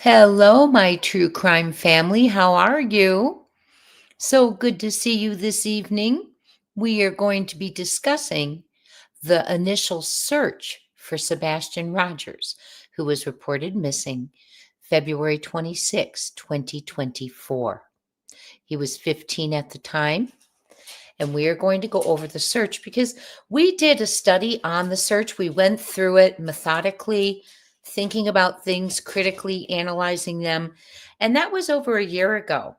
Hello, my true crime family. How are you? So good to see you this evening. We are going to be discussing the initial search for Sebastian Rogers, who was reported missing February 26, 2024. He was 15 at the time, and we are going to go over the search because we did a study on the search. We went through it methodically, thinking about things, critically analyzing them. And that was over a year ago.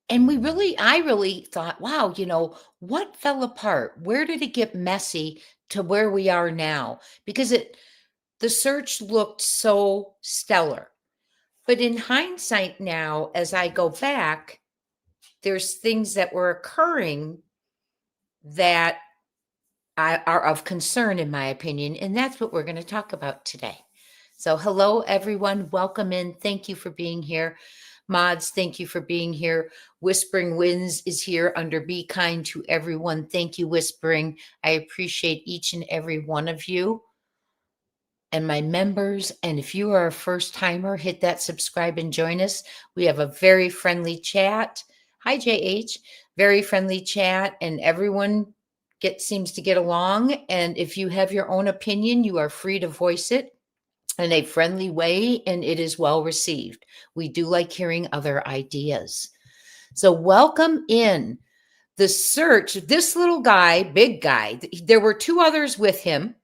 And I really thought, wow, what fell apart? Where did it get messy to where we are now? Because the search looked so stellar. But in hindsight now, as I go back, there's things that were occurring that are of concern, in my opinion, and that's what we're going to talk about today. So, hello, everyone. Welcome in. Thank you for being here. Mods, thank you for being here. Whispering Winds is here under Be Kind to Everyone. Thank you, Whispering. I appreciate each and every one of you and my members. And if you are a first timer, hit that subscribe and join us. We have a very friendly chat. Hi, JH. Very friendly chat, and everyone seems to get along. And if you have your own opinion, you are free to voice it in a friendly way, and it is well received. We do like hearing other ideas. So welcome in. The search, this little guy, big guy, there were two others with him.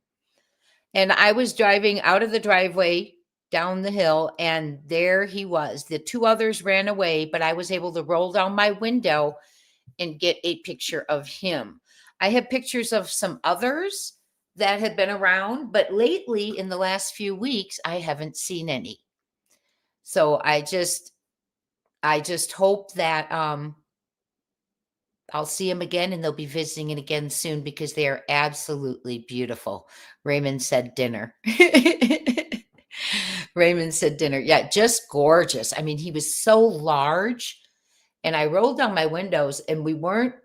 And I was driving out of the driveway down the hill, and there he was. The two others ran away, but I was able to roll down my window and get a picture of him. I have pictures of some others that had been around, but lately in the last few weeks, I haven't seen any. So I just hope that I'll see them again, and they'll be visiting it again soon because they are absolutely beautiful. Raymond said dinner. Raymond said dinner. Yeah, just gorgeous. I mean, he was so large, and I rolled down my windows, and we weren't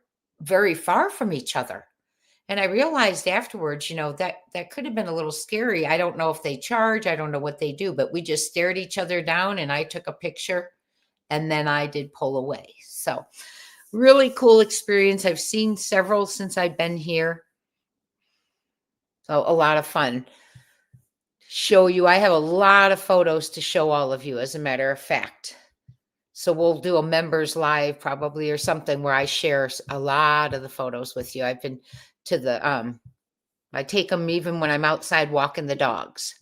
very far from each other. And I realized afterwards, that could have been a little scary. I don't know if they charge, I don't know what they do, but we just stared each other down, and I took a picture, and then I did pull away. So, really cool experience. I've seen several since I've been here. So, a lot of fun. Show you. I have a lot of photos to show all of you, as a matter of fact. So we'll do a members live probably or something where I share a lot of the photos with you. I've been to the I take them even when I'm outside walking the dogs.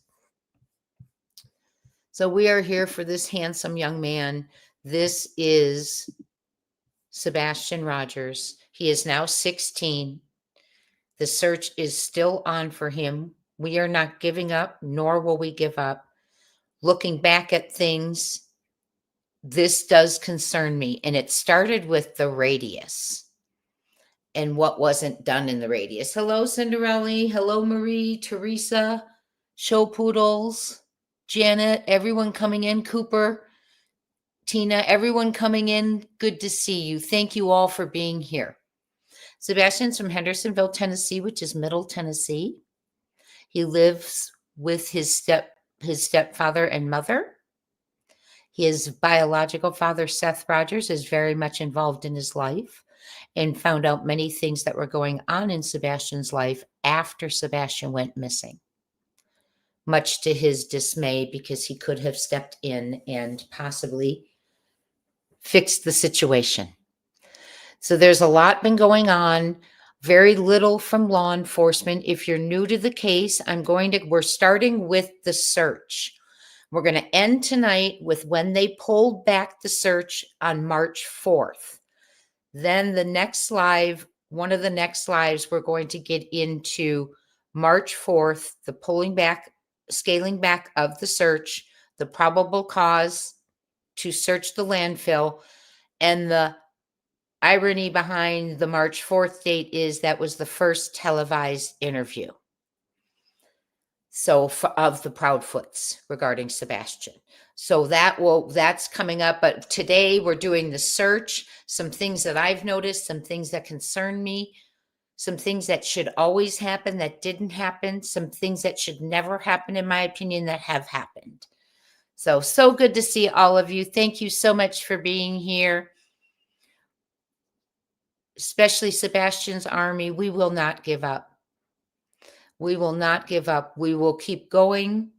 So we are here for this handsome young man. This is Sebastian Rogers. He is now 16. The search is still on for him. We are not giving up, nor will we give up. Looking back at things, this does concern me. And it started with the radius and what wasn't done in the radius. Hello, Cinderella. Hello, Marie, Teresa, Show Poodles, Janet, everyone coming in, Cooper, Tina, everyone coming in. Good to see you. Thank you all for being here. Sebastian's from Hendersonville, Tennessee, which is Middle Tennessee. He lives with his stepfather and mother. His biological father, Seth Rogers, is very much involved in his life and found out many things that were going on in Sebastian's life after Sebastian went missing, much to his dismay, because he could have stepped in and possibly fixed the situation. So there's a lot been going on, very little from law enforcement. If you're new to the case, we're starting with the search. We're going to end tonight with when they pulled back the search on March 4th. Then one of the next lives, we're going to get into March 4th, the scaling back of the search, the probable cause to search the landfill, and the irony behind the March 4th date is that was the first televised interview. So of the Proudfoots regarding Sebastian. So that's coming up. But today we're doing the search, some things that I've noticed, some things that concern me, some things that should always happen that didn't happen, some things that should never happen, in my opinion, that have happened. So good to see all of you. Thank you so much for being here, especially Sebastian's army. We will not give up. We will not give up. We will keep going,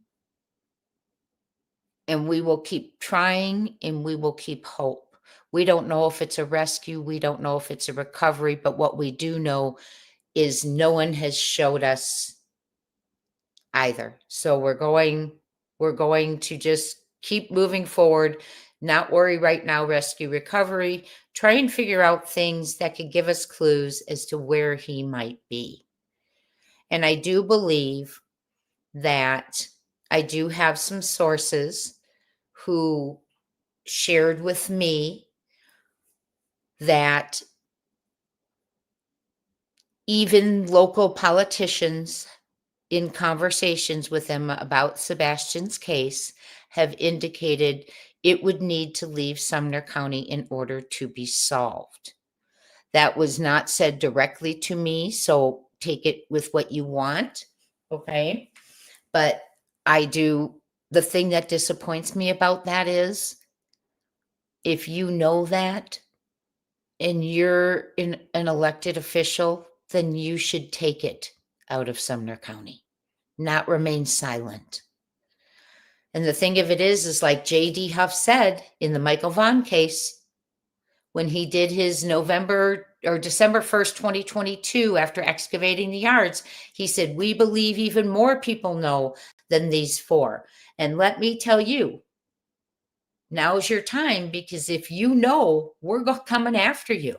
and we will keep trying, and we will keep hope. We don't know if it's a rescue. We don't know if it's a recovery, but what we do know is no one has showed us either. So we're going to just keep moving forward, not worry right now, rescue recovery, try and figure out things that could give us clues as to where he might be. And I do believe that I do have some sources who shared with me that even local politicians in conversations with them about Sebastian's case have indicated it would need to leave Sumner County in order to be solved. That was not said directly to me, so take it with what you want, okay? But the thing that disappoints me about that is if you know that and you're an elected official, then you should take it out of Sumner County, not remain silent. And the thing of it is like J.D. Huff said in the Michael Vaughn case, when he did his November or December 1st, 2022, after excavating the yards, he said, we believe even more people know than these four. And let me tell you, now's your time, because if you know, we're coming after you.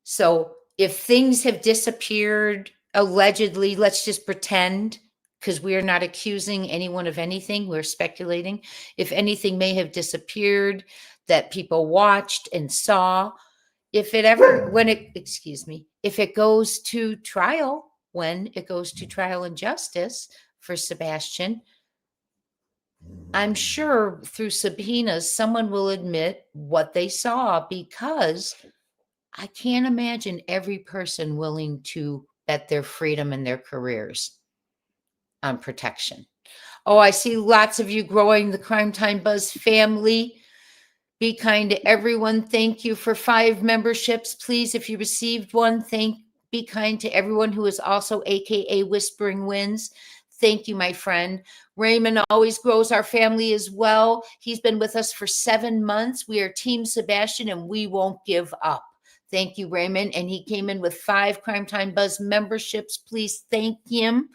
So if things have disappeared, allegedly, let's just pretend, because we are not accusing anyone of anything, we're speculating. If anything may have disappeared that people watched and saw, if it goes to trial, when it goes to trial and justice for Sebastian, I'm sure through subpoenas, someone will admit what they saw, because I can't imagine every person willing to bet their freedom and their careers on protection. Oh, I see lots of you growing the Crime Time Buzz family. Be kind to everyone. Thank you for 5 memberships. Please, if you received one, be kind to everyone who is also AKA Whispering Winds. Thank you, my friend. Raymond always grows our family as well. He's been with us for 7 months. We are Team Sebastian, and we won't give up. Thank you, Raymond. And he came in with 5 Crime Time Buzz memberships. Please thank him.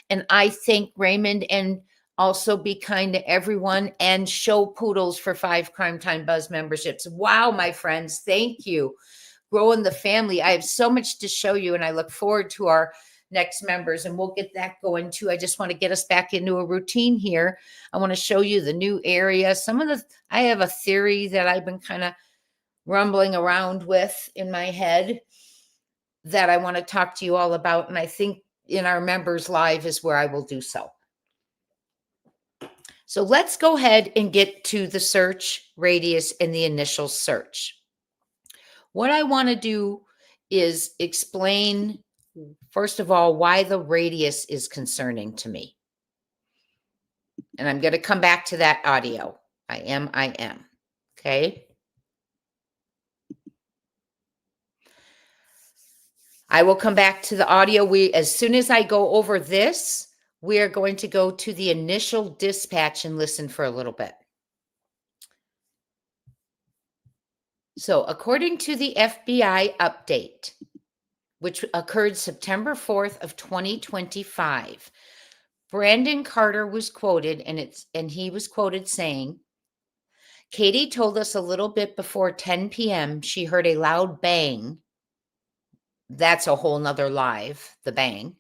And I thank Raymond, and also be kind to everyone, and Show Poodles for 5 Crime Time Buzz memberships. Wow, my friends, thank you. Growing the family. I have so much to show you, and I look forward to our next members, and we'll get that going too. I just want to get us back into a routine here. I want to show you the new area. I have a theory that I've been kind of rumbling around with in my head that I want to talk to you all about, and I think in our members live is where I will do so. So let's go ahead and get to the search radius and the initial search. What I want to do is explain, first of all, why the radius is concerning to me. And I'm going to come back to that audio. I am. Okay. I will come back to the audio. As soon as I go over this, we are going to go to the initial dispatch and listen for a little bit. So according to the FBI update, which occurred September 4th of 2025, Brandon Carter was quoted, and he was quoted saying, Katie told us a little bit before 10 p.m. she heard a loud bang. That's a whole nother live, the bang,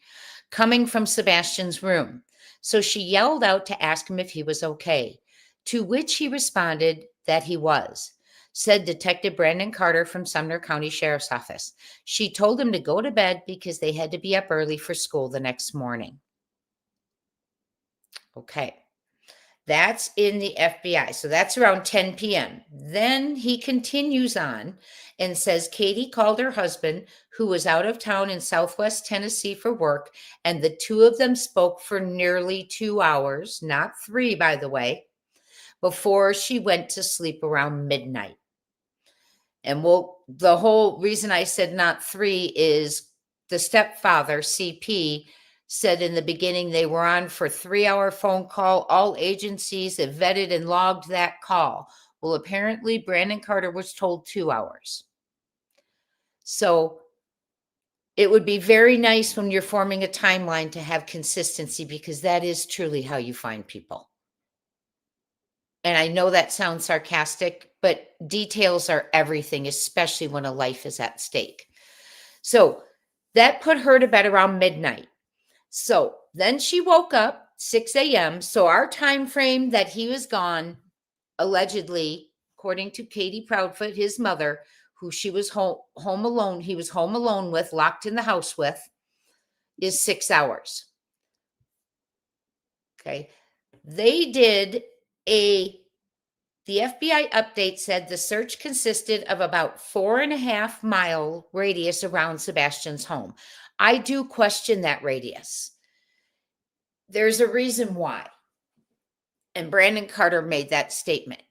coming from Sebastian's room. So she yelled out to ask him if he was okay, to which he responded that he was, said Detective Brandon Carter from Sumner County Sheriff's Office. She told him to go to bed because they had to be up early for school the next morning. Okay. That's in the FBI. So that's around 10 p.m. Then he continues on and says Katie called her husband, who was out of town in Southwest Tennessee for work, and the two of them spoke for nearly 2 hours, not 3, by the way, before she went to sleep around midnight. And the whole reason I said not 3 is the stepfather, CP, said in the beginning they were on for 3-hour phone call. All agencies have vetted and logged that call. Well, apparently Brandon Carter was told 2 hours. So it would be very nice when you're forming a timeline to have consistency, because that is truly how you find people. And I know that sounds sarcastic, but details are everything, especially when a life is at stake. So that put her to bed around midnight. So then she woke up 6 a.m. So our time frame that he was gone, allegedly, according to Katie Proudfoot, his mother, who she was home alone, he was home alone with, locked in the house with, is 6 hours. Okay. They did the FBI update said the search consisted of about 4.5-mile radius around Sebastian's home. I do question that radius. There's a reason why. And Brandon Carter made that statement.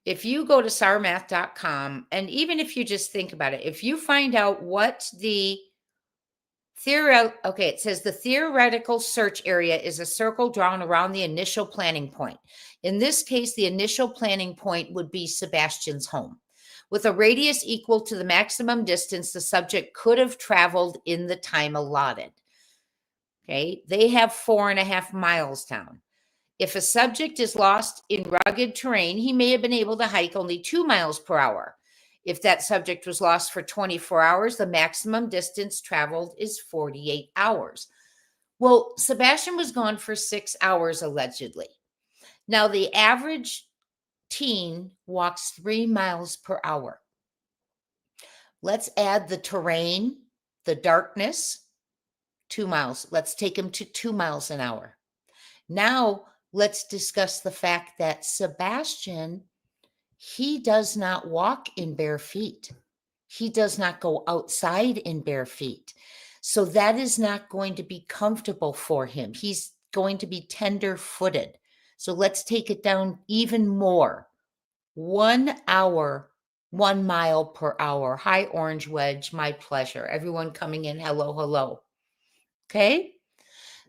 If you go to sarmath.com, and even if you just think about it, if you find out what the it says the theoretical search area is a circle drawn around the initial planning point. In this case, the initial planning point would be Sebastian's home, with a radius equal to the maximum distance the subject could have traveled in the time allotted. Okay, they have 4.5 miles down. If a subject is lost in rugged terrain, he may have been able to hike only 2 miles per hour. If that subject was lost for 24 hours, the maximum distance traveled is 48 hours. Well, Sebastian was gone for 6 hours, allegedly. Now, the average teen walks 3 miles per hour. Let's add the terrain, the darkness, 2 miles. Let's take him to 2 miles an hour. Now, let's discuss the fact that Sebastian, he does not walk in bare feet. He does not go outside in bare feet. So that is not going to be comfortable for him. He's going to be tender-footed. So let's take it down even more. 1 hour, 1 mile per hour. Hi, Orange Wedge. My pleasure. Everyone coming in. Hello, hello. Okay.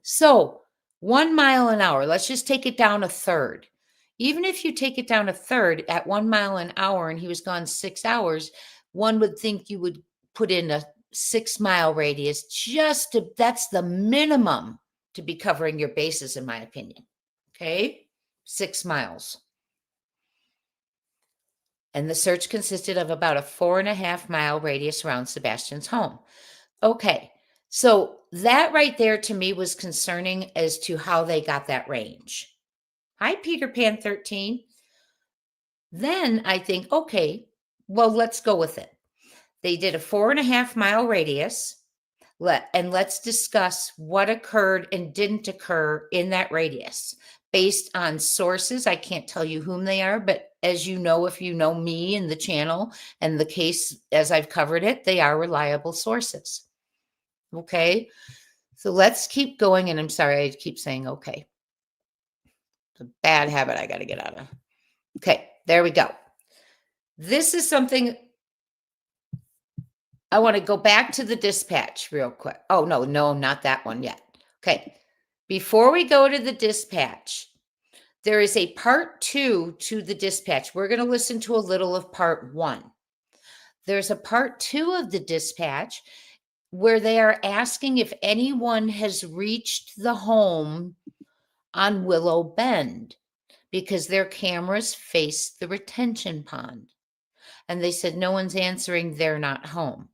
So 1 mile an hour. Let's just take it down a third. Even if you take it down a third at 1 mile an hour and he was gone 6 hours, one would think you would put in a 6-mile radius that's the minimum to be covering your bases, in my opinion. Okay, 6 miles. And the search consisted of about a 4.5-mile radius around Sebastian's home. Okay, so that right there to me was concerning as to how they got that range. Hi, Peter Pan 13. Then I think, okay, well, let's go with it. They did a 4.5-mile radius. And let's discuss what occurred and didn't occur in that radius based on sources. I can't tell you whom they are, but as you know, if you know me and the channel and the case as I've covered it, they are reliable sources. Okay, so let's keep going. And I'm sorry, I keep saying okay. It's a bad habit I got to get out of. Okay, there we go. This is something I want to go back to the dispatch real quick. Oh, no, not that one yet. Okay, before we go to the dispatch, there is a part 2 to the dispatch. We're going to listen to a little of part 1. There's a part 2 of the dispatch where they are asking if anyone has reached the home on Willow Bend because their cameras face the retention pond. And they said no one's answering, they're not home.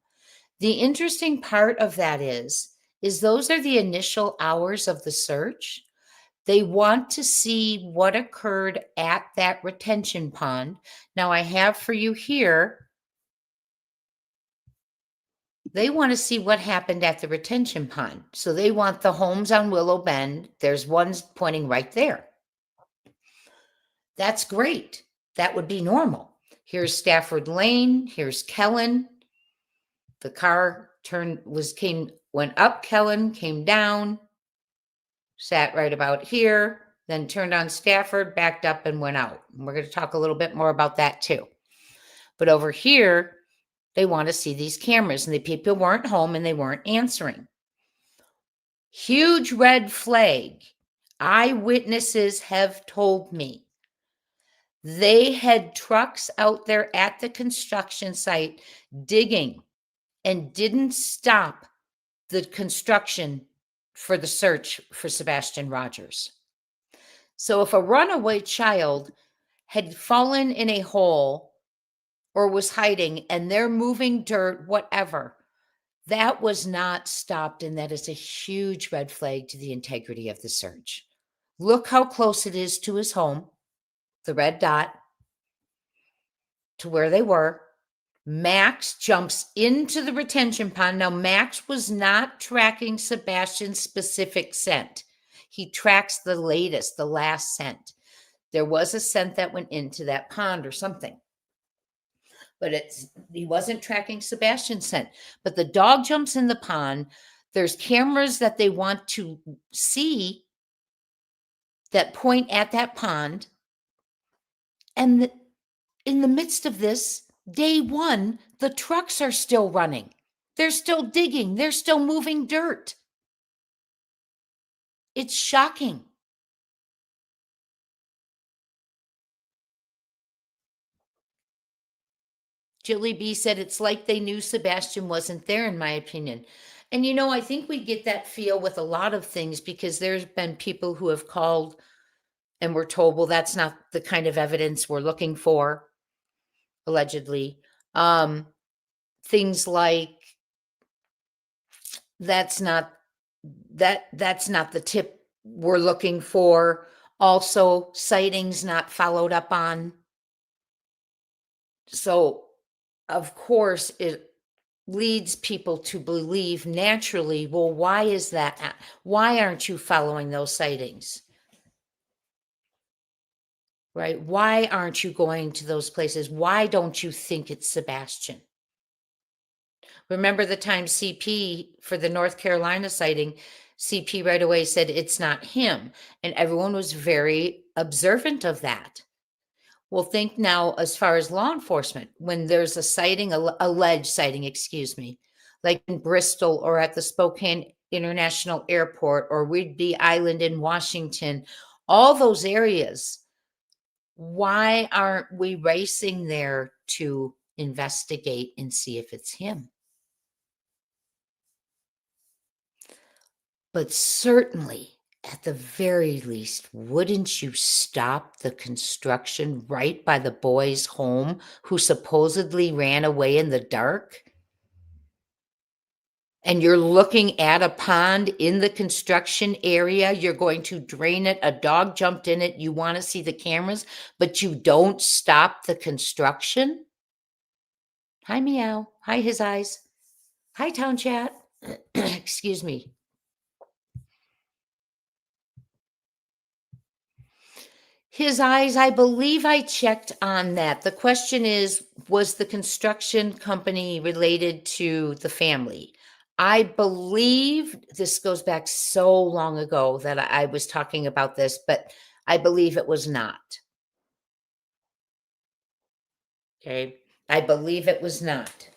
The interesting part of that is those are the initial hours of the search. They want to see what occurred at that retention pond. Now I have for you here, they want to see what happened at the retention pond. So they want the homes on Willow Bend. There's one pointing right there. That's great. That would be normal. Here's Stafford Lane. Here's Kellen. The car went up Kellen, came down, sat right about here, then turned on Stafford, backed up and went out. And we're going to talk a little bit more about that too. But over here, they want to see these cameras, and the people weren't home and they weren't answering. Huge red flag. Eyewitnesses have told me they had trucks out there at the construction site digging and didn't stop the construction for the search for Sebastian Rogers. So if a runaway child had fallen in a hole or was hiding and they're moving dirt, whatever, that was not stopped. And that is a huge red flag to the integrity of the search. Look how close it is to his home, the red dot, to where they were. Max jumps into the retention pond. Now, Max was not tracking Sebastian's specific scent. He tracks the last scent. There was a scent that went into that pond or something. But he wasn't tracking Sebastian's scent. But the dog jumps in the pond. There's cameras that they want to see that point at that pond. And in the midst of this, day one, the trucks are still running. They're still digging. They're still moving dirt. It's shocking. Jilly B said it's like they knew Sebastian wasn't there, in my opinion. And, I think we get that feel with a lot of things because there's been people who have called and were told, well, that's not the kind of evidence we're looking for, allegedly. Things like that's not the tip we're looking for. Also, sightings not followed up on. So, of course, it leads people to believe naturally, well, why is that? Why aren't you following those sightings? Right? Why aren't you going to those places? Why don't you think it's Sebastian? Remember the time CP for the North Carolina sighting, CP right away said it's not him. And everyone was very observant of that. Well, think now as far as law enforcement, when there's a sighting, alleged sighting, excuse me, like in Bristol or at the Spokane International Airport or Whidbey Island in Washington, all those areas, why aren't we racing there to investigate and see if it's him? But certainly, at the very least, wouldn't you stop the construction right by the boy's home who supposedly ran away in the dark? And you're looking at a pond in the construction area. You're going to drain it. A dog jumped in it. You want to see the cameras, but you don't stop the construction? Hi, Meow. Hi, His Eyes. Hi, Town Chat. Excuse me. His Eyes, I believe I checked on that. The question is, was the construction company related to the family? I believe this goes back so long ago that I was talking about this, but I believe it was not. Okay. I believe it was not.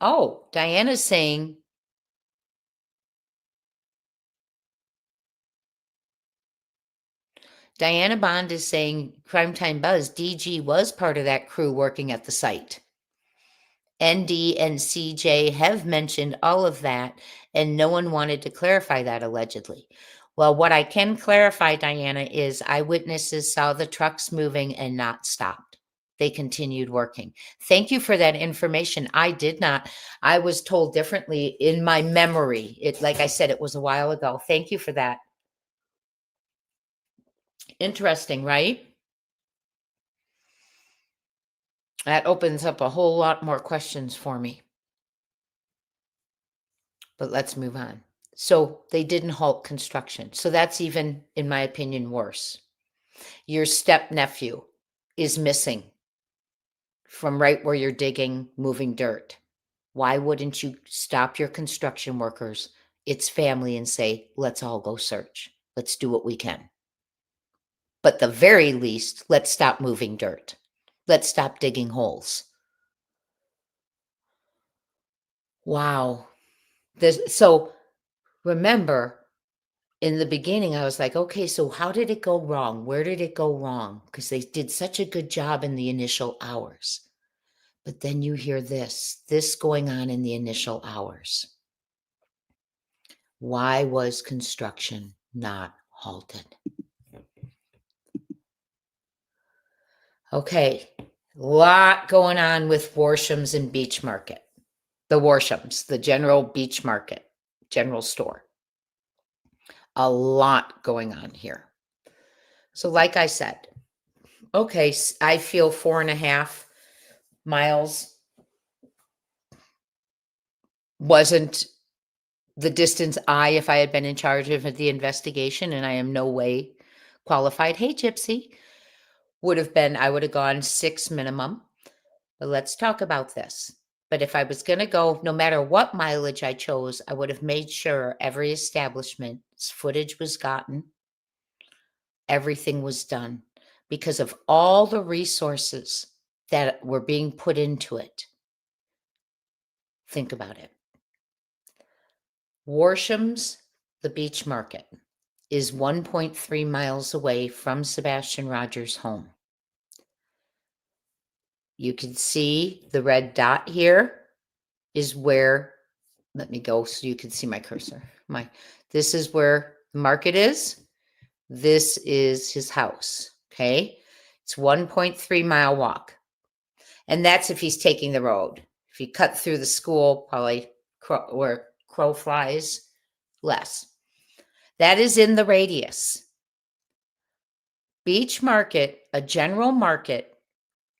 Oh, Diana's saying, Diana Bond is saying, Crime Time Buzz, DG was part of that crew working at the site. ND and CJ have mentioned all of that, and no one wanted to clarify that allegedly. Well, what I can clarify, Diana, is eyewitnesses saw the trucks moving and not stopped. They continued working. Thank you for that information. I did not. I was told differently in my memory. Like I said, it was a while ago. Thank you for that. Interesting, right? That opens up a whole lot more questions for me. But let's move on. So they didn't halt construction. So that's even, in my opinion, worse. Your step-nephew is missing from right where you're digging, moving dirt. Why wouldn't you stop your construction workers, its family, and say, let's all go search. Let's do what we can. But the very least, let's stop moving dirt. Let's stop digging holes. Wow. So remember, in the beginning, I was like, okay, so how did it go wrong? Where did it go wrong? Because they did such a good job in the initial hours. But then you hear this going on in the initial hours. Why was construction not halted? Okay, a lot going on with Warsham's and Beach Market. The Warsham's, the general beach market, general store. A lot going on here. So like I said, okay, I feel 4.5 miles wasn't the distance if I had been in charge of the investigation, and I am no way qualified. Hey, Gypsy, I would have gone 6 minimum. But let's talk about this. But if I was going to go, no matter what mileage I chose, I would have made sure every establishment's footage was gotten, everything was done, because of all the resources that were being put into it. Think about it. Warsham's, the beach market, is 1.3 miles away from Sebastian Rogers' home. You can see the red dot here is where, let me go so you can see my cursor. This is where the market is. This is his house, okay? It's 1.3 mile walk. And that's if he's taking the road. If you cut through the school, probably where crow flies, less. That is in the radius. Beach market, a general market,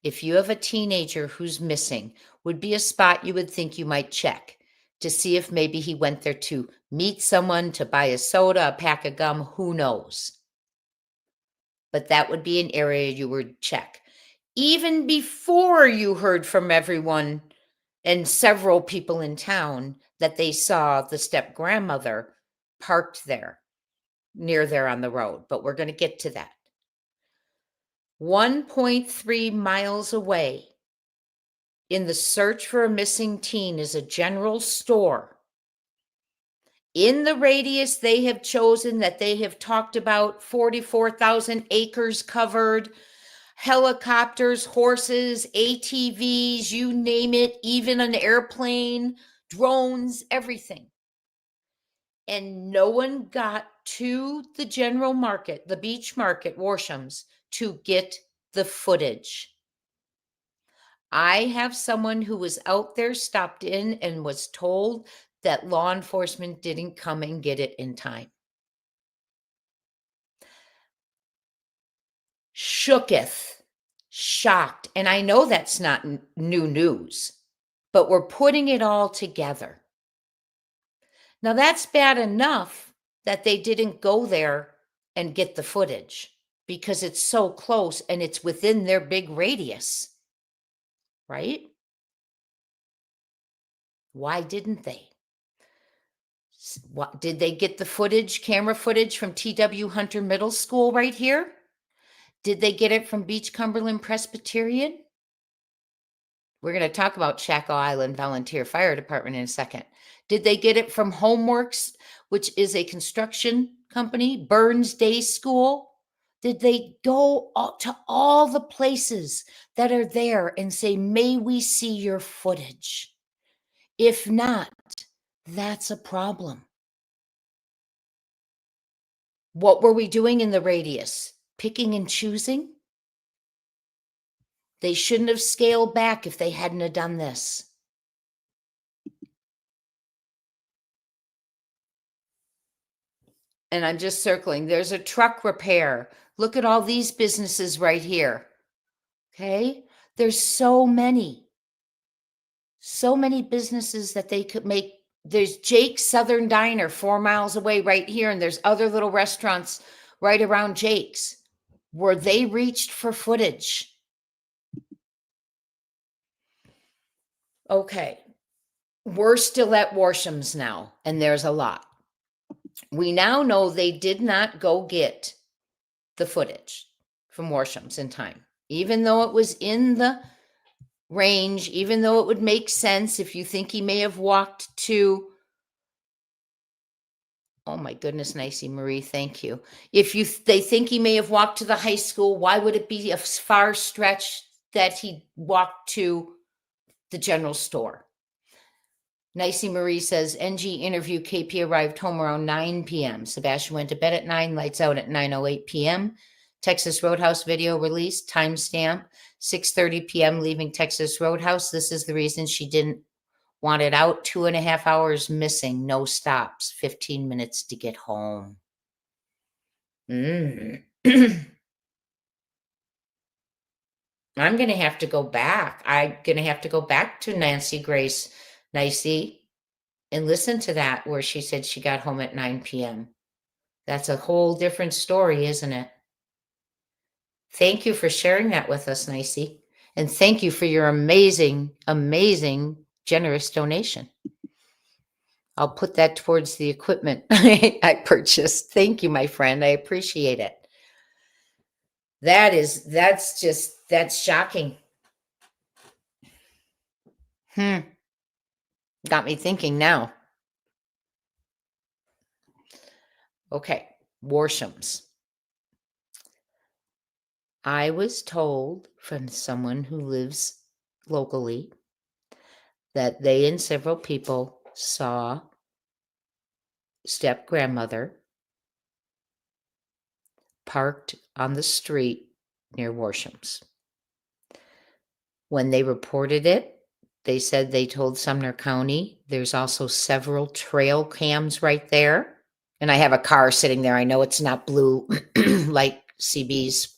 if you have a teenager who's missing, would be a spot you would think you might check to see if maybe he went there to meet someone, to buy a soda, a pack of gum, who knows. But that would be an area you would check. Even before you heard from everyone and several people in town that they saw the step-grandmother parked there, near there on the road. But we're going to get to that. 1.3 miles away in the search for a missing teen is a general store. In the radius they have chosen, that they have talked about, 44,000 acres covered, helicopters, horses, ATVs, you name it, even an airplane, drones, everything. And no one got to the general market, the beach market, Warsham's, to get the footage. I have someone who was out there, stopped in, and was told that law enforcement didn't come and get it in time. Shooketh, shocked. And I know that's not new news, but we're putting it all together. Now, that's bad enough that they didn't go there and get the footage because it's so close and it's within their big radius, right? Why didn't they? What, did they get the footage, camera footage from T.W. Hunter Middle School right here? Did they get it from Beach Cumberland Presbyterian? We're going to talk about Chaco Island Volunteer Fire Department in a second. Did they get it from Homeworks, which is a construction company, Burns Day School? Did they go to all the places that are there and say, may we see your footage? If not, that's a problem. What were we doing in the radius? Picking and choosing? They shouldn't have scaled back if they hadn't have done this. And I'm just circling. There's a truck repair. Look at all these businesses right here. Okay? There's so many businesses that they could make. There's Jake's Southern Diner 4 miles away right here, and there's other little restaurants right around Jake's. where they reached for footage. Okay. We're still at Warsham's now, and there's a lot. We now know they did not go get the footage from Warsham's in time, even though it was in the range, even though it would make sense if you think he may have walked to, oh my goodness, Nicey Marie, thank you. If they think he may have walked to the high school, why would it be a far stretch that he walked to the general store? Nicey Marie says, NG interview, KP arrived home around 9 p.m. Sebastian went to bed at 9, lights out at 9:08 p.m. Texas Roadhouse video released, timestamp, 6:30 p.m. leaving Texas Roadhouse. This is the reason she didn't want it out. 2.5 hours missing, no stops, 15 minutes to get home. I'm going to have to go back. I'm going to have to go back to Nancy Grace Nicey and listen to that where she said she got home at 9 p.m. That's a whole different story, isn't it? Thank you for sharing that with us, Nicey. And thank you for your amazing, amazing, generous donation. I'll put that towards the equipment I purchased. Thank you, my friend. I appreciate it. That's shocking. Got me thinking now. Okay, Warsham's. I was told from someone who lives locally that they and several people saw step-grandmother parked on the street near Warsham's. When they reported it, they said they told Sumner County. There's also several trail cams right there. And I have a car sitting there. I know it's not blue like CB's.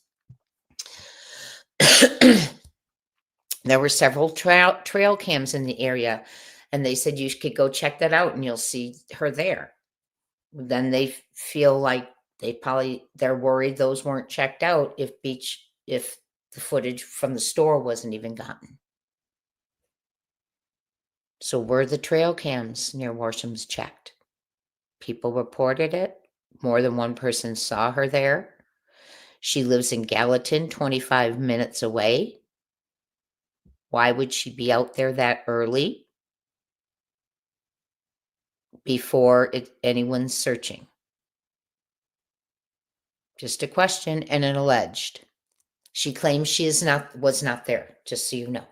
There were several trail cams in the area. And they said you could go check that out and you'll see her there. Then they feel like they're worried those weren't checked out if the footage from the store wasn't even gotten. So were the trail cams near Warsham's checked? People reported it. More than one person saw her there. She lives in Gallatin, 25 minutes away. Why would she be out there that early before anyone's searching? Just a question and an alleged. She claims she was not there, just so you know.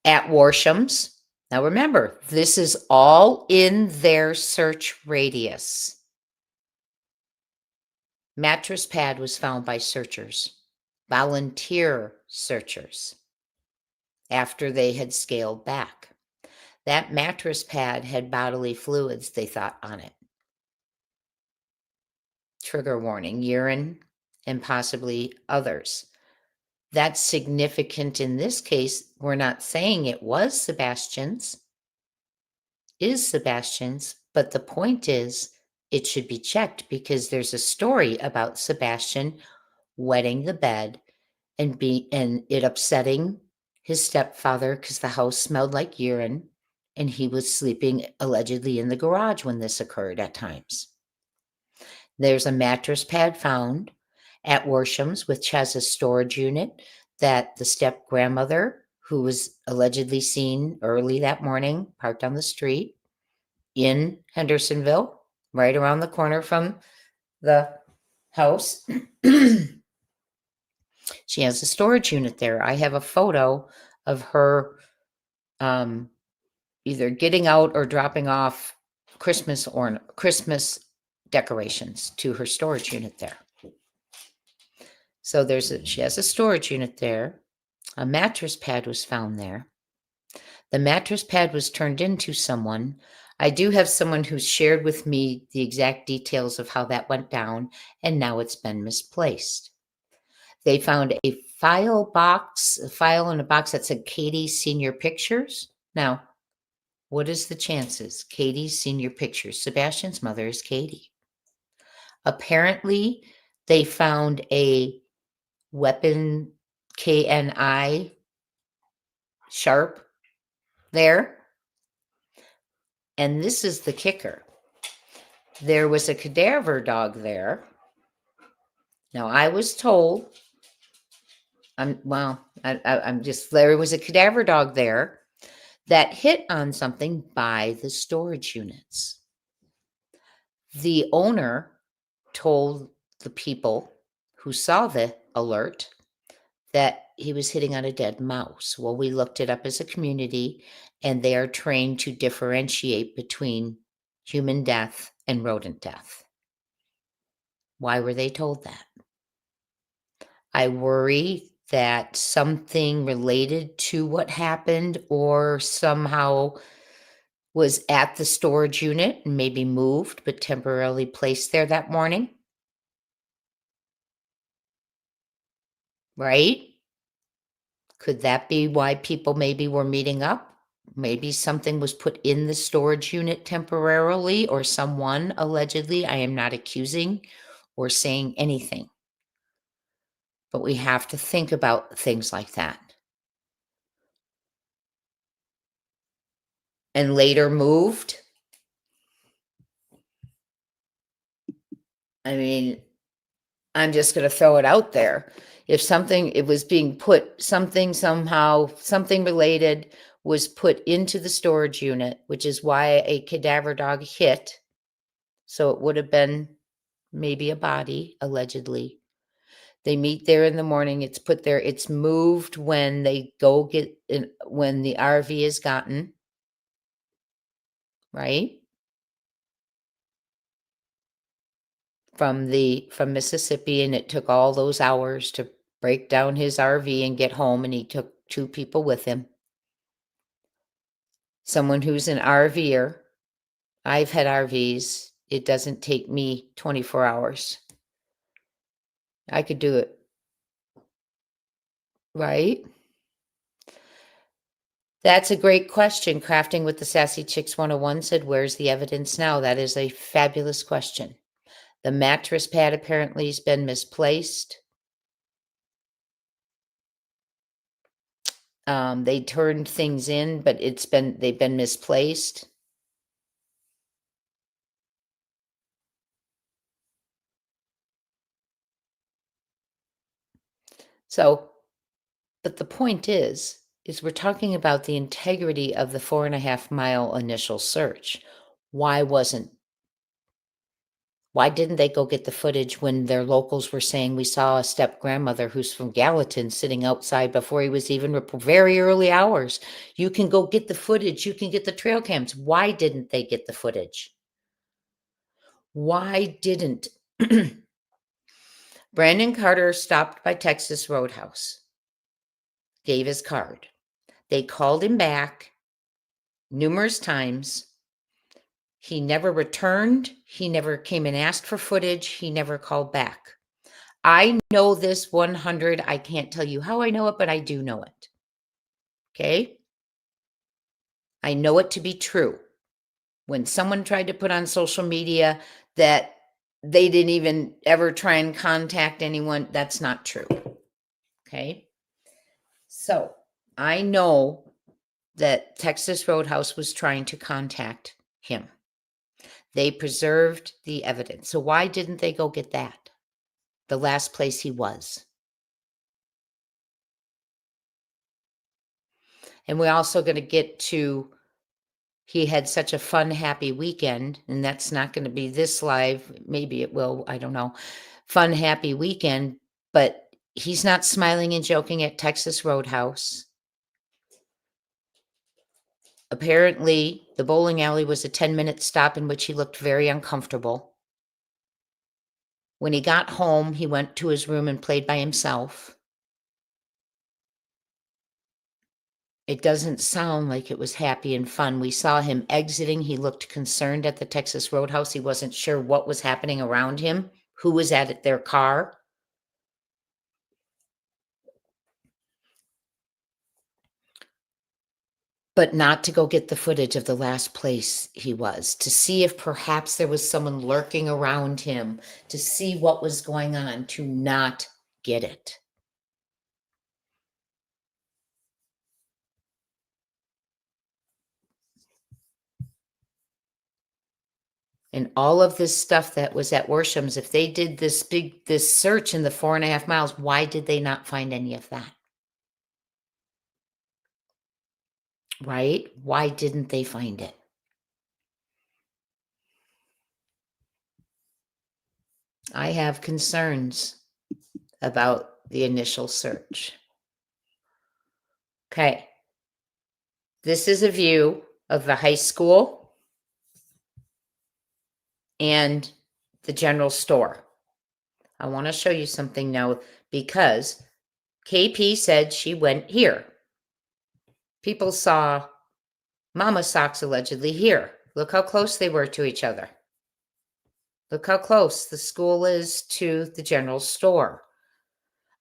At Warsham's. Now remember, this is all in their search radius. Mattress pad was found by searchers, volunteer searchers, after they had scaled back. That mattress pad had bodily fluids, they thought, on it. Trigger warning, urine, and possibly others. That's significant in this case. We're not saying it was Sebastian's, but the point is it should be checked because there's a story about Sebastian wetting the bed and it upsetting his stepfather because the house smelled like urine and he was sleeping allegedly in the garage when this occurred at times. There's a mattress pad found at Warsham's, which has a storage unit that the step-grandmother, who was allegedly seen early that morning, parked on the street in Hendersonville, right around the corner from the house. She has a storage unit there. I have a photo of her either getting out or dropping off Christmas decorations to her storage unit there. So she has a storage unit there. A mattress pad was found there. The mattress pad was turned into someone. I do have someone who's shared with me the exact details of how that went down, and now it's been misplaced. They found a file in a box that said Katie's Senior Pictures. Now, what is the chances? Katie's Senior Pictures. Sebastian's mother is Katie. Apparently, They found a weapon KNI sharp there. And this is the kicker. There was a cadaver dog there. Now, I was told, there was a cadaver dog there that hit on something by the storage units. The owner told the people who saw the alert that he was hitting on a dead mouse. Well, we looked it up as a community, and they are trained to differentiate between human death and rodent death. Why were they told that? I worry that something related to what happened or somehow was at the storage unit and maybe moved but temporarily placed there that morning. Right? Could that be why people maybe were meeting up? Maybe something was put in the storage unit temporarily, or someone allegedly. I am not accusing or saying anything. But we have to think about things like that. And later moved. I mean, I'm just going to throw it out there. If something, it was being put, something somehow, something related was put into the storage unit, which is why a cadaver dog hit. So it would have been maybe a body, allegedly. They meet there in the morning. It's put there. It's moved when they go get in, when the RV is gotten, right? From Mississippi, and it took all those hours to break down his RV and get home, and he took 2 people with him. Someone who's an RVer. I've had RVs. It doesn't take me 24 hours. I could do it. Right? That's a great question. Crafting with the Sassy Chicks 101 said, where's the evidence now? That is a fabulous question. The mattress pad apparently has been misplaced. They turned things in, but they've been misplaced. So, but the point is we're talking about the integrity of the 4.5-mile initial search. Why didn't they go get the footage when their locals were saying we saw a step-grandmother who's from Gallatin sitting outside before he was even very early hours? You can go get the footage. You can get the trail cams. Why didn't they get the footage? Why didn't Brandon Carter stopped by Texas Roadhouse, gave his card. They called him back numerous times. He never returned. He never came and asked for footage. He never called back. I know this 100. I can't tell you how I know it, but I do know it. Okay? I know it to be true. When someone tried to put on social media that they didn't even ever try and contact anyone, that's not true. Okay? So I know that Texas Roadhouse was trying to contact him. They preserved the evidence. So why didn't they go get that? The last place he was. And we're also going to get to, he had such a fun, happy weekend, and that's not going to be this live. Maybe it will, I don't know. Fun, happy weekend, but he's not smiling and joking at Texas Roadhouse. Apparently, the bowling alley was a 10-minute stop in which he looked very uncomfortable. When he got home, he went to his room and played by himself. It doesn't sound like it was happy and fun. We saw him exiting. He looked concerned at the Texas Roadhouse. He wasn't sure what was happening around him, who was at their car. but not to go get the footage of the last place he was, to see if perhaps there was someone lurking around him, to see what was going on, to not get it. And all of this stuff that was at Worsham's, if they did this search in the 4.5 miles, why did they not find any of that? Right? Why didn't they find it? I have concerns about the initial search. Okay. This is a view of the high school and the general store. I want to show you something now because KP said she went here. People saw Mama Socks allegedly here. Look how close they were to each other. Look how close the school is to the general store.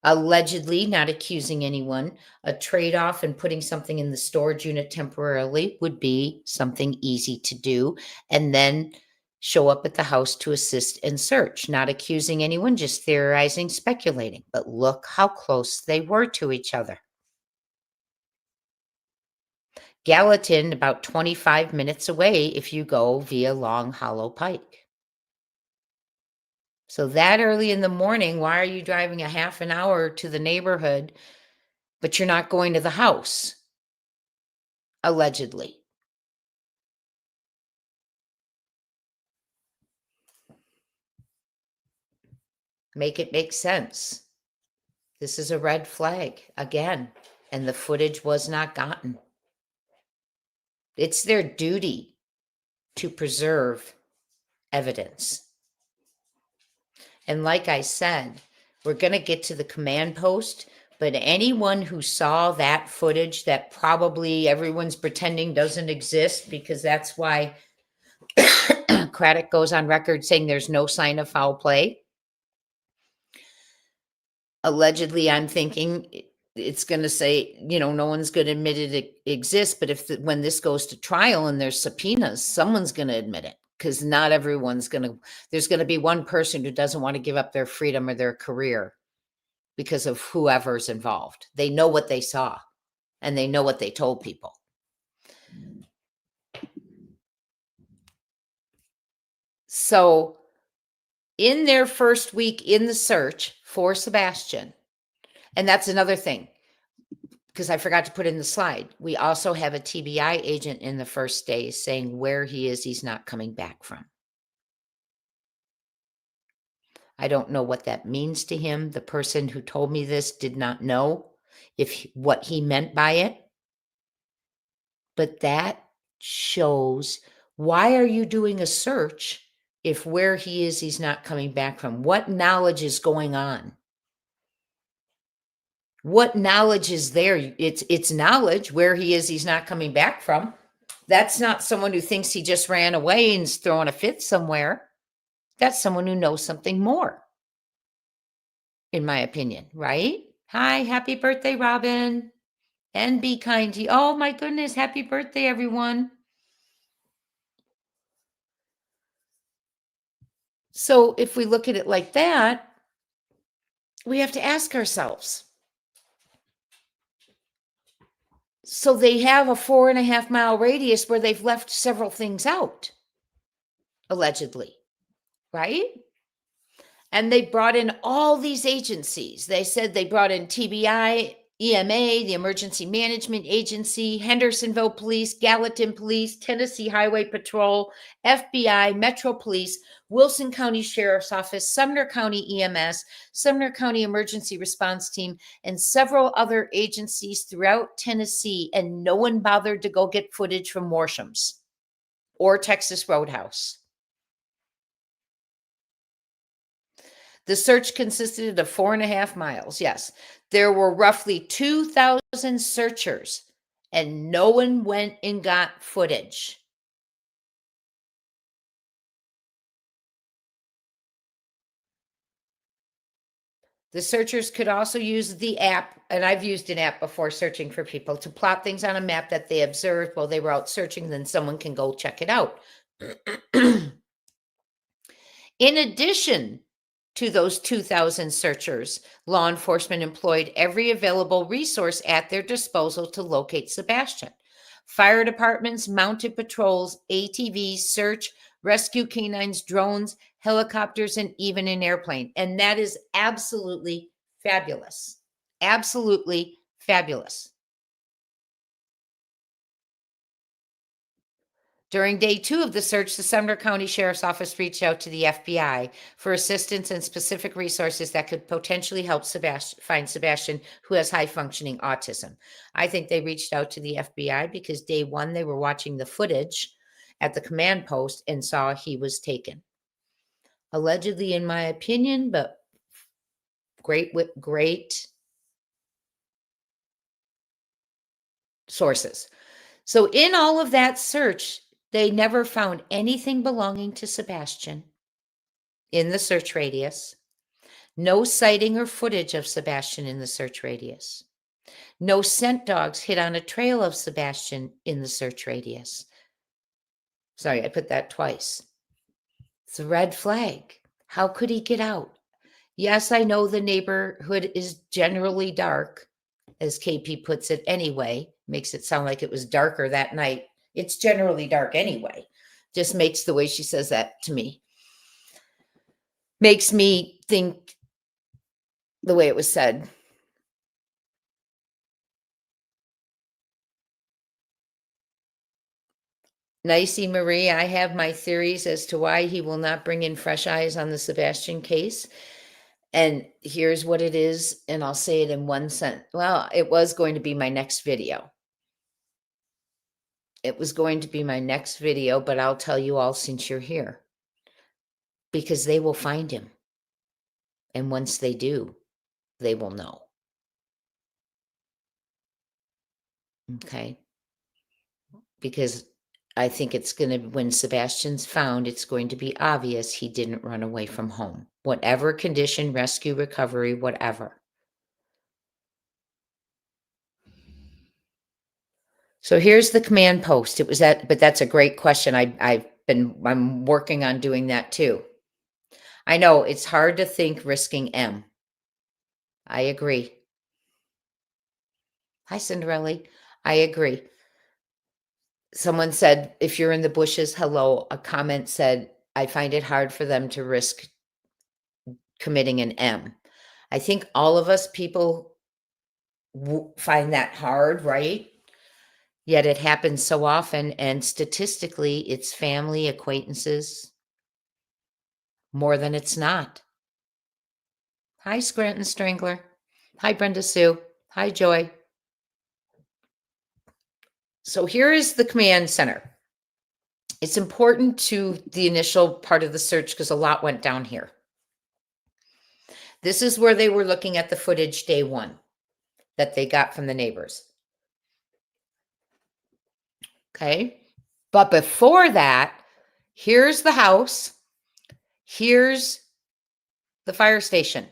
Allegedly, not accusing anyone, a trade-off and putting something in the storage unit temporarily would be something easy to do, and then show up at the house to assist and search. Not accusing anyone, just theorizing, speculating. But look how close they were to each other. Gallatin, about 25 minutes away if you go via Long Hollow Pike. So that early in the morning, why are you driving a half an hour to the neighborhood, but you're not going to the house? Allegedly. Make it make sense. This is a red flag again, and the footage was not gotten. It's their duty to preserve evidence. And like I said, we're going to get to the command post, but anyone who saw that footage that probably everyone's pretending doesn't exist, because that's why Craddock goes on record saying there's no sign of foul play. Allegedly, I'm thinking it's going to say, no one's going to admit it exists, but when this goes to trial and there's subpoenas, someone's going to admit it. Because not everyone's there's going to be one person who doesn't want to give up their freedom or their career because of whoever's involved. They know what they saw and they know what they told people. So in their first week in the search for Sebastian, and that's another thing, because I forgot to put in the slide, we also have a TBI agent in the first days saying where he is, he's not coming back from. I don't know what that means to him. The person who told me this did not know what he meant by it. But that shows, why are you doing a search if where he is, he's not coming back from? What knowledge is going on? What knowledge is there? It's knowledge where he is, he's not coming back from. That's not someone who thinks he just ran away and is throwing a fit somewhere. That's someone who knows something more, in my opinion, right? Hi, happy birthday, Robin. And be kind to you. Oh my goodness, happy birthday, everyone. So if we look at it like that, we have to ask ourselves. So they have a 4.5 mile radius where they've left several things out, allegedly, right? And they brought in all these agencies. They said they brought in TBI, EMA, the Emergency Management Agency, Hendersonville Police, Gallatin Police, Tennessee Highway Patrol, FBI, Metro Police, Wilson County Sheriff's Office, Sumner County EMS, Sumner County Emergency Response Team, and several other agencies throughout Tennessee, and no one bothered to go get footage from Worsham's or Texas Roadhouse. The search consisted of 4.5 miles. Yes, there were roughly 2,000 searchers, and no one went and got footage. The searchers could also use the app, and I've used an app before searching for people, to plot things on a map that they observed while they were out searching, then someone can go check it out. In addition to those 2,000 searchers, law enforcement employed every available resource at their disposal to locate Sebastian. Fire departments, mounted patrols, ATVs, search, rescue canines, drones, helicopters, and even an airplane. And that is absolutely fabulous. Absolutely fabulous. During day 2 of the search, the Sumner County Sheriff's Office reached out to the FBI for assistance and specific resources that could potentially help find Sebastian, who has high-functioning autism. I think they reached out to the FBI because day 1, they were watching the footage at the command post and saw he was taken. Allegedly, in my opinion, but great sources. So in all of that search, they never found anything belonging to Sebastian in the search radius. No sighting or footage of Sebastian in the search radius. No scent dogs hit on a trail of Sebastian in the search radius. Sorry, I put that twice. It's a red flag. How could he get out? Yes, I know the neighborhood is generally dark, as KP puts it anyway. Makes it sound like it was darker that night. It's generally dark anyway. Just makes the way she says that to me. Makes me think the way it was said. Nicey Marie, I have my theories as to why he will not bring in fresh eyes on the Sebastian case. And here's what it is, and I'll say it in one sentence. Well, it was going to be my next video. It was going to be my next video, but I'll tell you all since you're here. Because they will find him. And once they do, they will know. Okay? Because I think it's going to, when Sebastian's found, it's going to be obvious he didn't run away from home. Whatever condition, rescue, recovery, whatever. So here's the command post. It was that, but that's a great question. I'm working on doing that too. I know it's hard to think risking M. I agree. Hi, Cinderella. I agree. Someone said, if you're in the bushes, hello. A comment said, I find it hard for them to risk committing an M. I think all of us people find that hard, right? Yet it happens so often, and statistically, it's family, acquaintances, more than it's not. Hi, Scranton Strangler. Hi, Brenda Sue. Hi, Joy. So here is the command center. It's important to the initial part of the search because a lot went down here. This is where they were looking at the footage day 1 that they got from the neighbors. Okay. But before that, here's the house. Here's the fire station.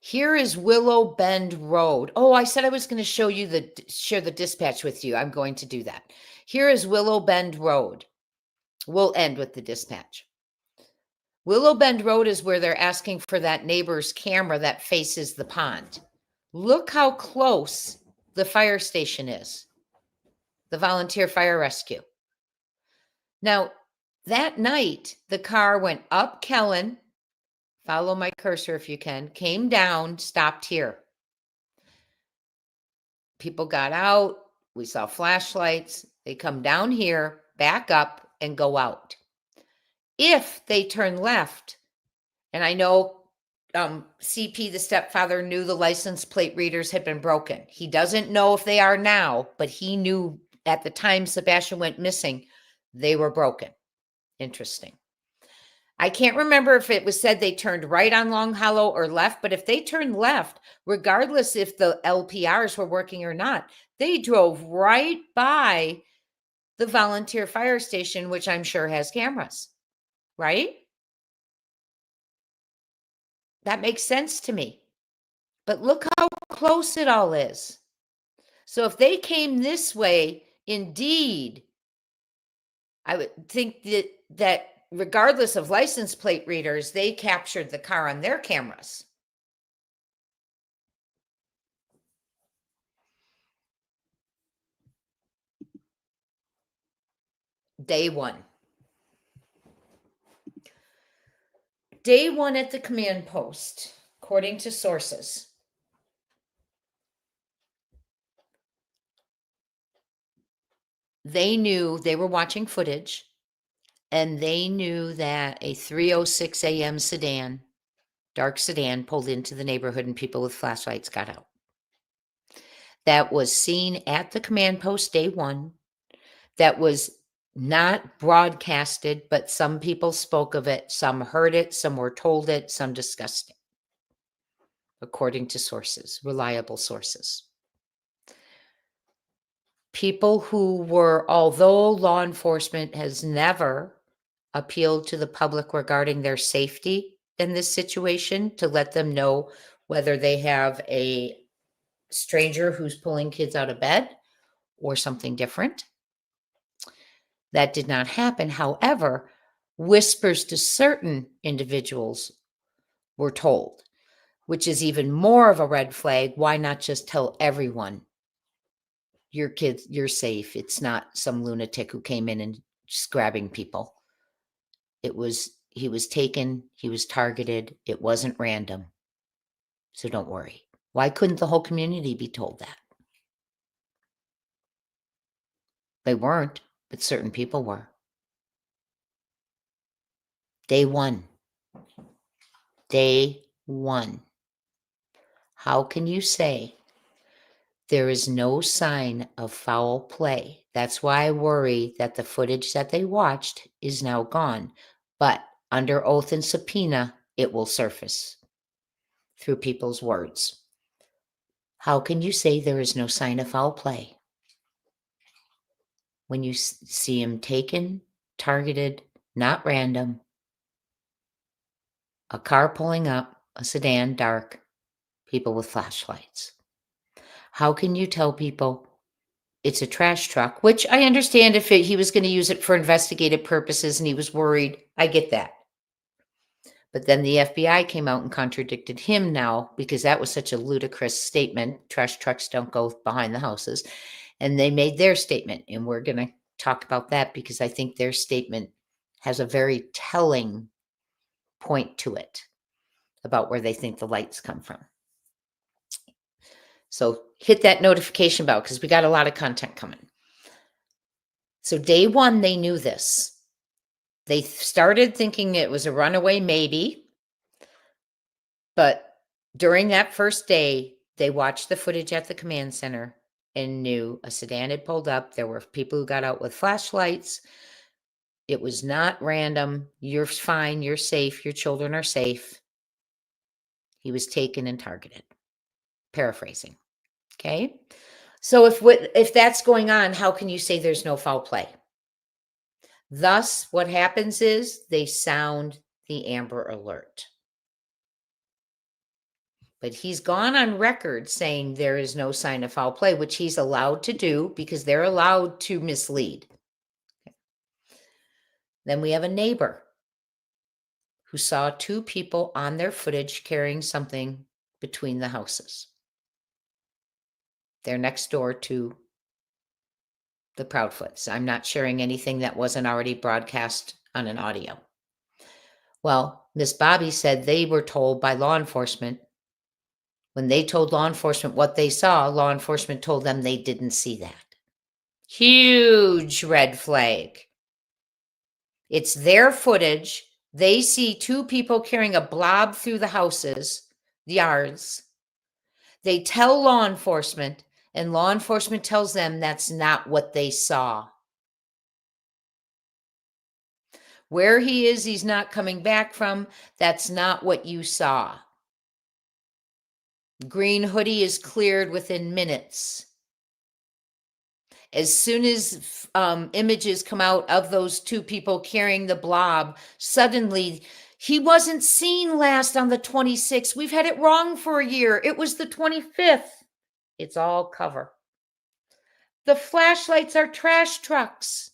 Here is Willow Bend Road. Oh, I said I was going to share the dispatch with you. I'm going to do that. Here is Willow Bend Road. We'll end with the dispatch. Willow Bend Road is where they're asking for that neighbor's camera that faces the pond. Look how close the fire station is. The volunteer fire rescue. Now, that night, the car went up Kellen, follow my cursor if you can, came down, stopped here. People got out. We saw flashlights. They come down here, back up, and go out. If they turn left, and I know CP, the stepfather, knew the license plate readers had been broken. He doesn't know if they are now, but he knew at the time Sebastian went missing, they were broken. Interesting. I can't remember if it was said they turned right on Long Hollow or left, but if they turned left, regardless if the LPRs were working or not, they drove right by the volunteer fire station, which I'm sure has cameras, right? That makes sense to me. But look how close it all is. So if they came this way, indeed, I would think that regardless of license plate readers, they captured the car on their cameras. Day one. Day one at the command post, according to sources. They knew they were watching footage, and they knew that a 3:06 a.m. sedan, dark sedan, pulled into the neighborhood and people with flashlights got out. That was seen at the command post day one. That was not broadcasted, but some people spoke of it. Some heard it, some were told it, some discussed it, according to sources, reliable sources. People who were, although law enforcement has never appealed to the public regarding their safety in this situation to let them know whether they have a stranger who's pulling kids out of bed or something different. That did not happen. However, whispers to certain individuals were told, which is even more of a red flag. Why not just tell everyone your kids, you're safe? It's not some lunatic who came in and just grabbing people. He was taken, he was targeted, it wasn't random. So don't worry. Why couldn't the whole community be told that? They weren't, but certain people were. Day one. Day one. How can you say there is no sign of foul play? That's why I worry that the footage that they watched is now gone. But under oath and subpoena, it will surface through people's words. How can you say there is no sign of foul play when you see him taken, targeted, not random, a car pulling up, a sedan, dark, people with flashlights? How can you tell people it's a trash truck, which I understand if he was going to use it for investigative purposes and he was worried. I get that. But then the FBI came out and contradicted him now because that was such a ludicrous statement. Trash trucks don't go behind the houses. And they made their statement. And we're going to talk about that because I think their statement has a very telling point to it about where they think the lights come from. So hit that notification bell because we got a lot of content coming. So day one, they knew this. They started thinking it was a runaway, maybe. But during that first day, they watched the footage at the command center and knew a sedan had pulled up. There were people who got out with flashlights. It was not random. You're fine. You're safe. Your children are safe. He was taken and targeted. Paraphrasing. Okay. So if that's going on, how can you say there's no foul play? Thus, what happens is they sound the Amber Alert. But he's gone on record saying there is no sign of foul play, which he's allowed to do because they're allowed to mislead. Okay. Then we have a neighbor who saw two people on their footage carrying something between the houses. They're next door to the Proudfoots. I'm not sharing anything that wasn't already broadcast on an audio. Well, Miss Bobby said they were told by law enforcement. When they told law enforcement what they saw, law enforcement told them they didn't see that. Huge red flag. It's their footage. They see two people carrying a blob through the houses, the yards. They tell law enforcement, and law enforcement tells them that's not what they saw. Where he is, he's not coming back from. That's not what you saw. Green hoodie is cleared within minutes. As soon as images come out of those two people carrying the blob, suddenly He wasn't seen last on the 26th. We've had it wrong for a year. It was the 25th. It's all cover. The flashlights are trash trucks.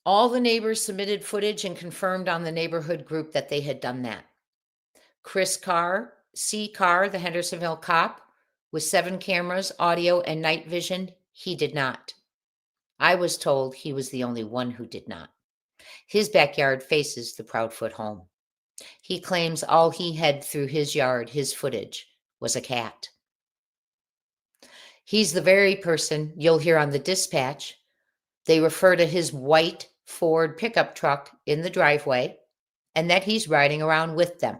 All the neighbors submitted footage and confirmed on the neighborhood group that they had done that. Chris Carr, C. Carr, the Hendersonville cop, with 7 cameras, audio, and night vision, he did not. I was told he was the only one who did not. His backyard faces the Proudfoot home. He claims all he had through his yard, his footage, was a cat. He's the very person you'll hear on the dispatch. They refer to his white Ford pickup truck in the driveway and that he's riding around with them.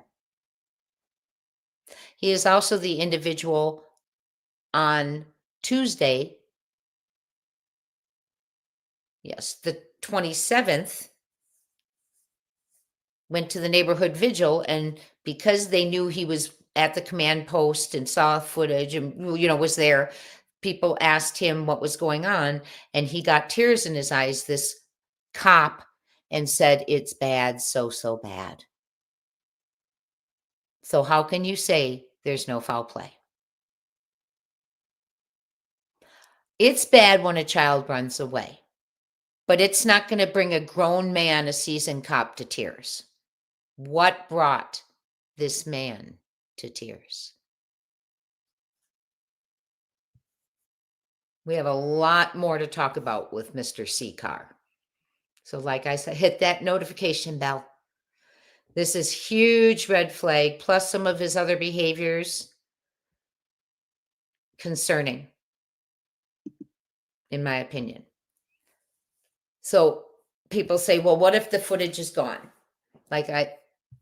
He is also the individual on Tuesday, yes, the 27th, went to the neighborhood vigil, and because they knew he was at the command post and saw footage and was there, people asked him what was going on, and he got tears in his eyes, this cop, and said, "It's bad, so bad." So how can you say there's no foul play? It's bad when a child runs away, but it's not going to bring a grown man, a seasoned cop, to tears. What brought this man to tears? We have a lot more to talk about with Mr. C. Carr. So like I said, hit that notification bell. This is huge red flag, plus some of his other behaviors concerning, in my opinion. So people say, well, what if the footage is gone?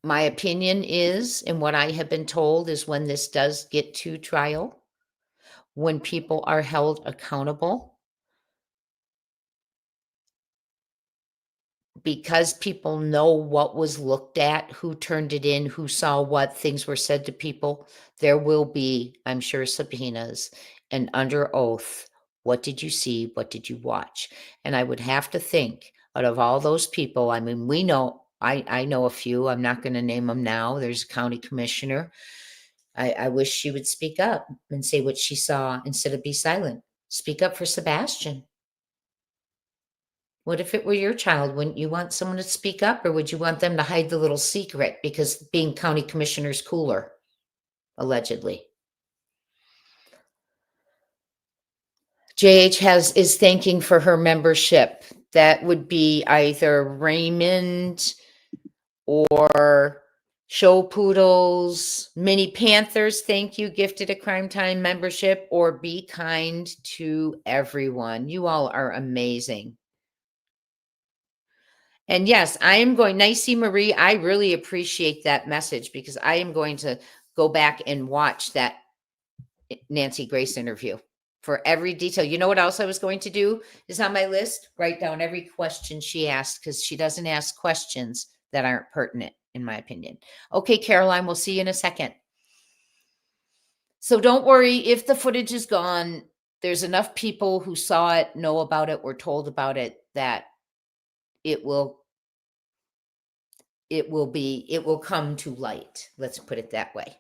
My opinion is, and what I have been told is, when this does get to trial, when people are held accountable, because people know what was looked at, who turned it in, who saw what, things were said to people, there will be, I'm sure, subpoenas and under oath. What did you see? What did you watch? And I would have to think, out of all those people, I mean, we know, I know a few. I'm not going to name them now. There's a county commissioner. I wish she would speak up and say what she saw instead of be silent. Speak up for Sebastian. What if it were your child? Wouldn't you want someone to speak up, or would you want them to hide the little secret because being county commissioner's cooler, allegedly? JH is thanking for her membership. That would be either Raymond or Show Poodles, Mini Panthers, thank you, gifted a Crime Time membership, or Be Kind to Everyone. You all are amazing. And yes, I am going, Nicey Marie, I really appreciate that message, because I am going to go back and watch that Nancy Grace interview for every detail. You know what else I was going to do is on my list? Write down every question she asked, because she doesn't ask questions that aren't pertinent, in my opinion. Okay, Caroline, we'll see you in a second. So don't worry if the footage is gone. There's enough people who saw it, know about it, were told about it, that it will come to light. Let's put it that way.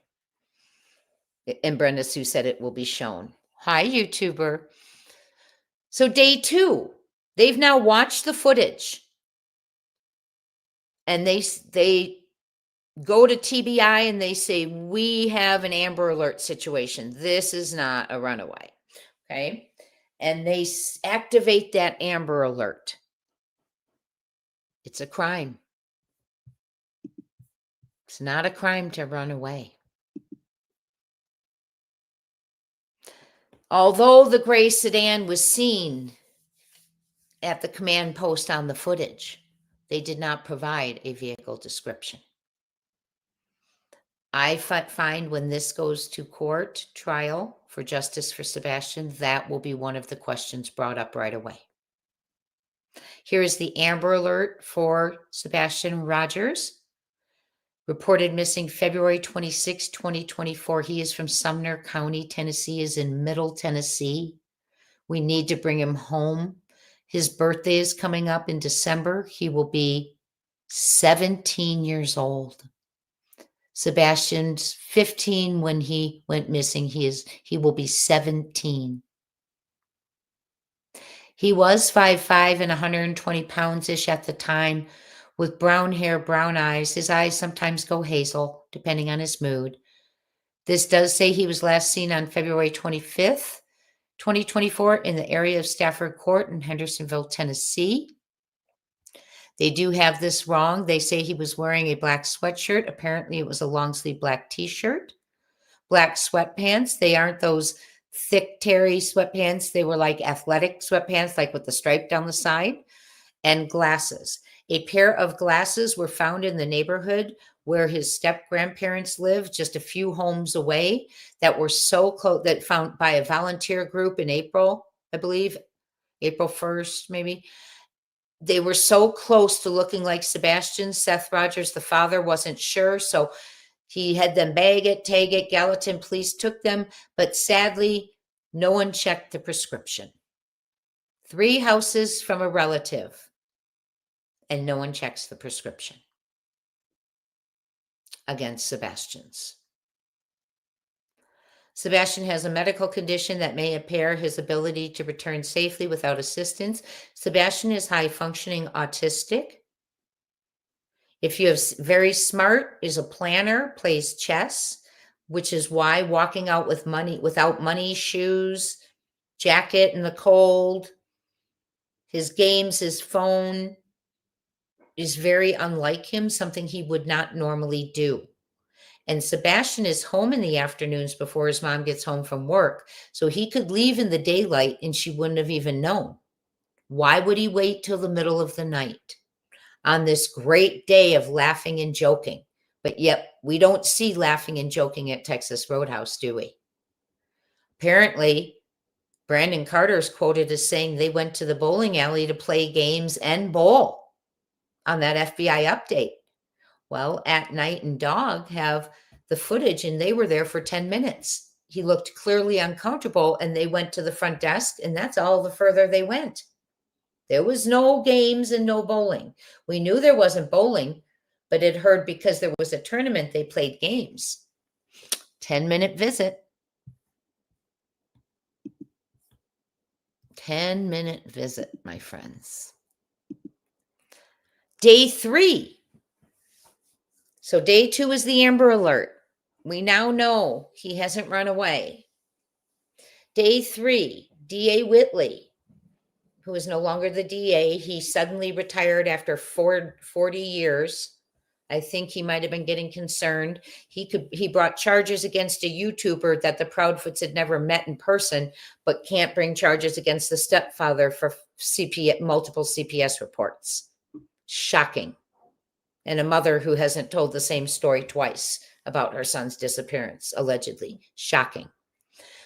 And Brenda Sue said it will be shown. Hi, YouTuber. So day 2, they've now watched the footage, and they go to TBI and they say, we have an Amber Alert situation. This is not a runaway. Okay. And they activate that Amber Alert. It's a crime. It's not a crime to run away. Although the gray sedan was seen at the command post on the footage, they did not provide a vehicle description. I find when this goes to court trial for justice for Sebastian, that will be one of the questions brought up right away. Here is the Amber Alert for Sebastian Rogers. Reported missing February 26, 2024. He is from Sumner County, Tennessee, is in Middle Tennessee. We need to bring him home. His birthday is coming up in December. He will be 17 years old. Sebastian's 15 when he went missing. He will be 17. He was 5'5" and 120 pounds-ish at the time, with brown hair, brown eyes. His eyes sometimes go hazel, depending on his mood. This does say he was last seen on February 25th, 2024, in the area of Stafford Court in Hendersonville, Tennessee. They do have this wrong. They say he was wearing a black sweatshirt. Apparently, it was a long-sleeve black t-shirt. Black sweatpants. They aren't those thick terry sweatpants. They were like athletic sweatpants, like with the stripe down the side. And glasses. A pair of glasses were found in the neighborhood where his step-grandparents lived, just a few homes away, that were so close, that found by a volunteer group in April, I believe, April 1st, maybe. They were so close to looking like Sebastian. Seth Rogers, the father, wasn't sure, so he had them bag it, tag it. Gallatin police took them, but sadly, no one checked the prescription. 3 houses from a relative, and no one checks the prescription against Sebastian's. Sebastian has a medical condition that may impair his ability to return safely without assistance. Sebastian is high-functioning autistic. If you have very smart, is a planner, plays chess, which is why walking out with money, without money, shoes, jacket in the cold, his games, his phone, is very unlike him, something he would not normally do. And Sebastian is home in the afternoons before his mom gets home from work, so he could leave in the daylight and she wouldn't have even known. Why would he wait till the middle of the night on this great day of laughing and joking? But yet we don't see laughing and joking at Texas Roadhouse, do we? Apparently, Brandon Carter is quoted as saying they went to the bowling alley to play games and bowl on that FBI update. Well, At Night and Dog have the footage, and they were there for 10 minutes. He looked clearly uncomfortable, and they went to the front desk, and that's all the further they went. There was no games and no bowling. We knew there wasn't bowling, but it heard because there was a tournament, they played games. 10-minute visit. 10-minute visit, my friends. Day 3. So day 2 is the Amber Alert. We now know he hasn't run away. Day 3, DA Whitley, who is no longer the DA. He suddenly retired after 40 years. I think he might have been getting concerned. He brought charges against a YouTuber that the Proudfoots had never met in person, but can't bring charges against the stepfather for multiple CPS reports. Shocking. And a mother who hasn't told the same story twice about her son's disappearance, allegedly. Shocking.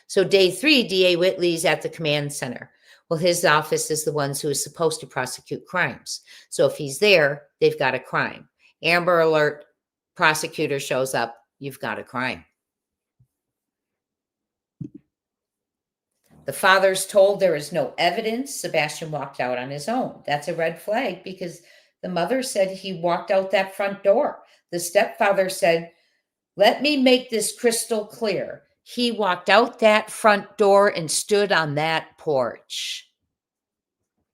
So day 3, DA Whitley's at the command center. Well, his office is the ones who is supposed to prosecute crimes. So if he's there, they've got a crime. Amber Alert, prosecutor shows up, you've got a crime. The father's told there is no evidence. Sebastian walked out on his own. That's a red flag because the mother said he walked out that front door. The stepfather said, let me make this crystal clear. He walked out that front door and stood on that porch.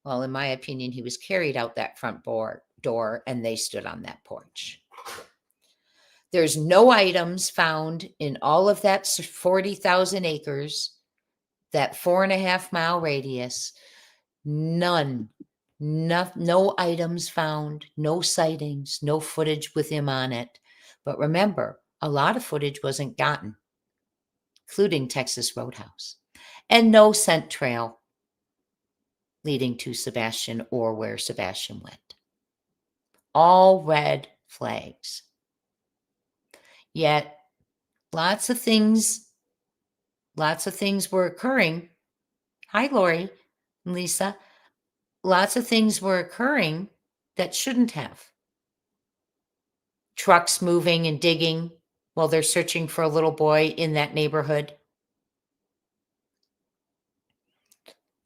Well, in my opinion, he was carried out that front door and they stood on that porch. There's no items found in all of that 40,000 acres, that 4.5-mile radius. None. No items found, no sightings, no footage with him on it. But remember, a lot of footage wasn't gotten, including Texas Roadhouse, and no scent trail leading to Sebastian or where Sebastian went. All red flags. Yet, lots of things were occurring. Hi, Lori and Lisa. Lots of things were occurring that shouldn't have. Trucks moving and digging while they're searching for a little boy in that neighborhood.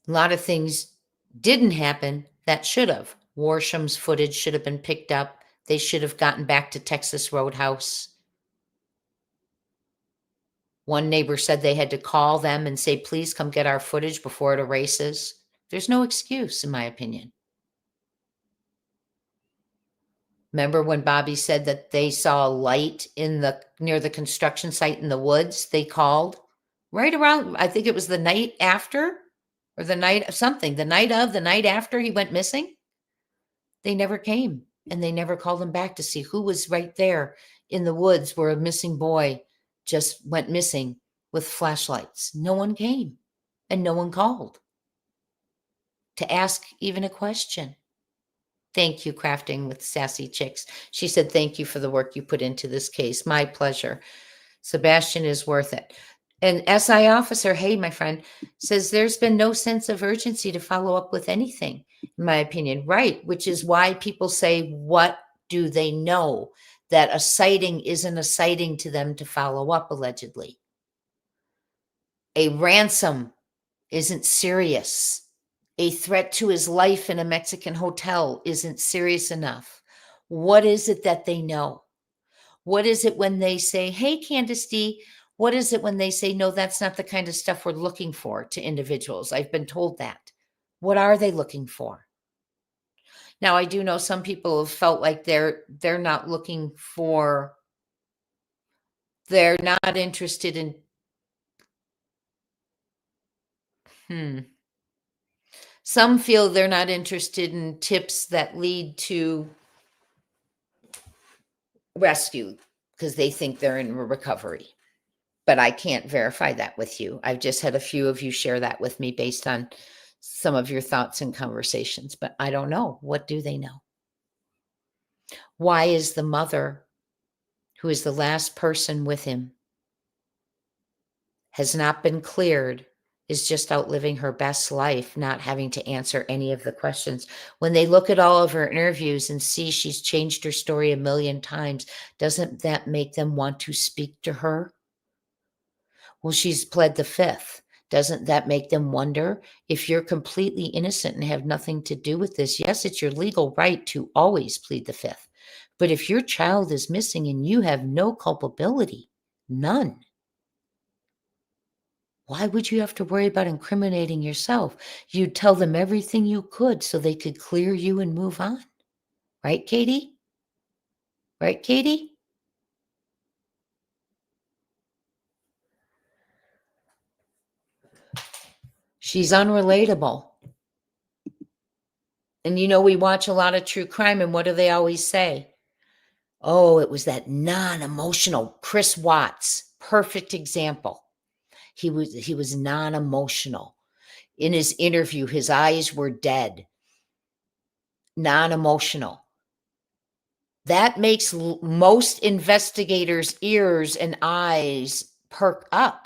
A lot of things didn't happen that should have. Warsham's footage should have been picked up. They should have gotten back to Texas Roadhouse. One neighbor said they had to call them and say, please come get our footage before it erases. There's no excuse, in my opinion. Remember when Bobby said that they saw a light near the construction site in the woods? They called right around, I think it was the night after or the night of something, the night after he went missing. They never came, and they never called him back to see who was right there in the woods where a missing boy just went missing with flashlights. No one came, and no one called to ask even a question. Thank you, Crafting with Sassy Chicks. She said, thank you for the work you put into this case. My pleasure. Sebastian is worth it. And SI officer, hey, my friend, says there's been no sense of urgency to follow up with anything, in my opinion. Right, which is why people say, what do they know? That a sighting isn't a sighting to them to follow up, allegedly. A ransom isn't serious. A threat to his life in a Mexican hotel isn't serious enough. What is it that they know? What is it when they say, hey, Candace D, what is it when they say, no, that's not the kind of stuff we're looking for to individuals? I've been told that. What are they looking for? Now, I do know some people have felt like they're not looking for, they're not interested in, some feel they're not interested in tips that lead to rescue because they think they're in recovery. But I can't verify that with you. I've just had a few of you share that with me based on some of your thoughts and conversations, but I don't know. What do they know? Why is the mother, who is the last person with him, has not been cleared, is just out living her best life, not having to answer any of the questions? When they look at all of her interviews and see she's changed her story a million times, doesn't that make them want to speak to her? Well, she's pled the fifth. Doesn't that make them wonder if you're completely innocent and have nothing to do with this? Yes, it's your legal right to always plead the fifth. But if your child is missing and you have no culpability, none, why would you have to worry about incriminating yourself? You'd tell them everything you could so they could clear you and move on. Right, Katie? Right, Katie? She's unrelatable. And we watch a lot of true crime, and what do they always say? Oh, it was that non-emotional Chris Watts, perfect example. He was non-emotional. In his interview, his eyes were dead. Non-emotional. That makes most investigators' ears and eyes perk up.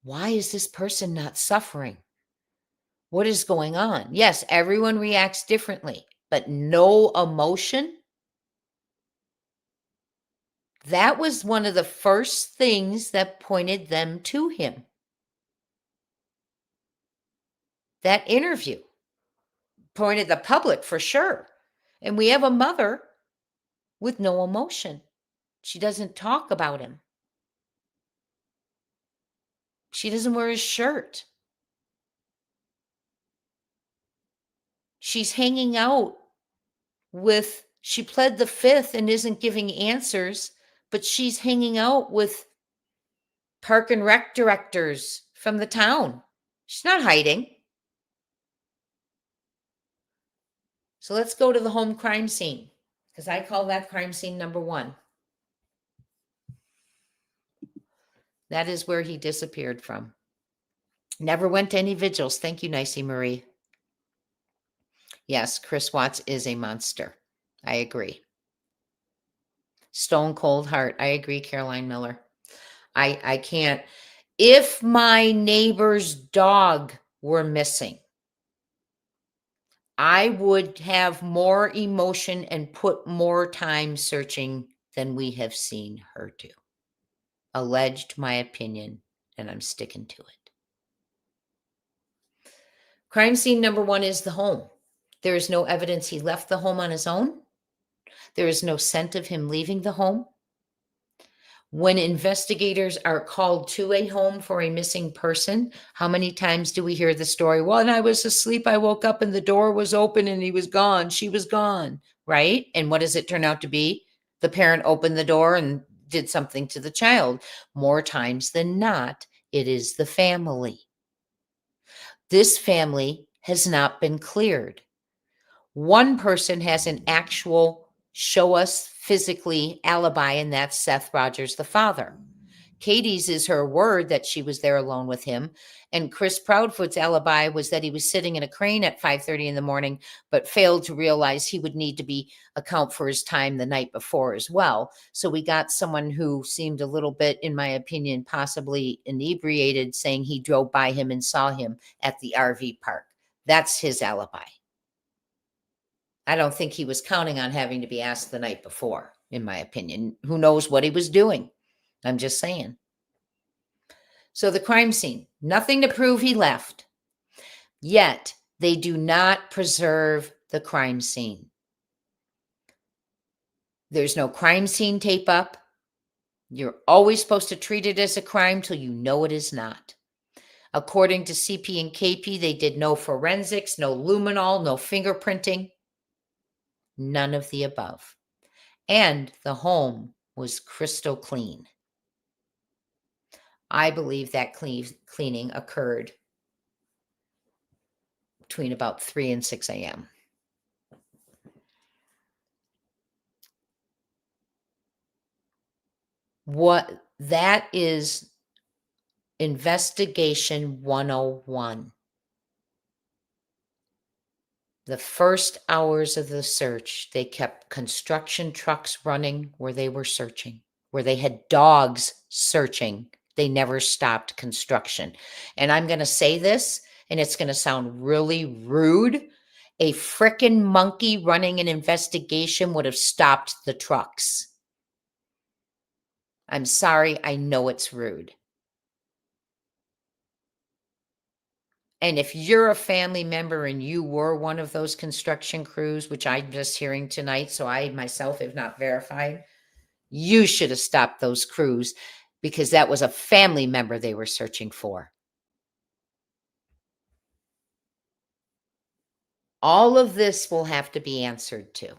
Why is this person not suffering? What is going on? Yes, everyone reacts differently, but no emotion? That was one of the first things that pointed them to him. That interview pointed the public for sure. And we have a mother with no emotion. She doesn't talk about him. She doesn't wear his shirt. She's hanging out she pled the fifth and isn't giving answers, but she's hanging out with park and rec directors from the town. She's not hiding. So let's go to the home crime scene, because I call that crime scene number 1. That is where he disappeared from. Never went to any vigils. Thank you, Nicey Marie. Yes, Chris Watts is a monster. I agree. Stone cold heart. I agree, Caroline Miller. I can't. If my neighbor's dog were missing, I would have more emotion and put more time searching than we have seen her do. Alleged, my opinion, and I'm sticking to it. Crime scene number 1 is the home. There is no evidence he left the home on his own. There is no scent of him leaving the home. When investigators are called to a home for a missing person, how many times do we hear the story? Well, and I was asleep, I woke up and the door was open and he was gone. She was gone, right? And what does it turn out to be? The parent opened the door and did something to the child. More times than not, it is the family. This family has not been cleared. One person has an actual show us physically alibi, and that's Seth Rogers, the father. Katie's is her word that she was there alone with him. And Chris Proudfoot's alibi was that he was sitting in a crane at 5:30 in the morning, but failed to realize he would need to account for his time the night before as well. So we got someone who seemed a little bit, in my opinion, possibly inebriated, saying he drove by him and saw him at the RV park. That's his alibi. I don't think he was counting on having to be asked the night before, in my opinion. Who knows what he was doing? I'm just saying. So the crime scene, nothing to prove he left. Yet they do not preserve the crime scene. There's no crime scene tape up. You're always supposed to treat it as a crime till you know it is not. According to CP and KP, they did no forensics, no luminol, no fingerprinting. None of the above. And the home was crystal clean. I believe that cleaning occurred between about 3 and 6 a.m. What that is investigation 101. The first hours of the search, they kept construction trucks running where they were searching, where they had dogs searching. They never stopped construction. And I'm going to say this, and it's going to sound really rude. A frickin' monkey running an investigation would have stopped the trucks. I'm sorry, I know it's rude. And if you're a family member and you were one of those construction crews, which I'm just hearing tonight, so I myself have not verified, you should have stopped those crews because that was a family member they were searching for. All of this will have to be answered to,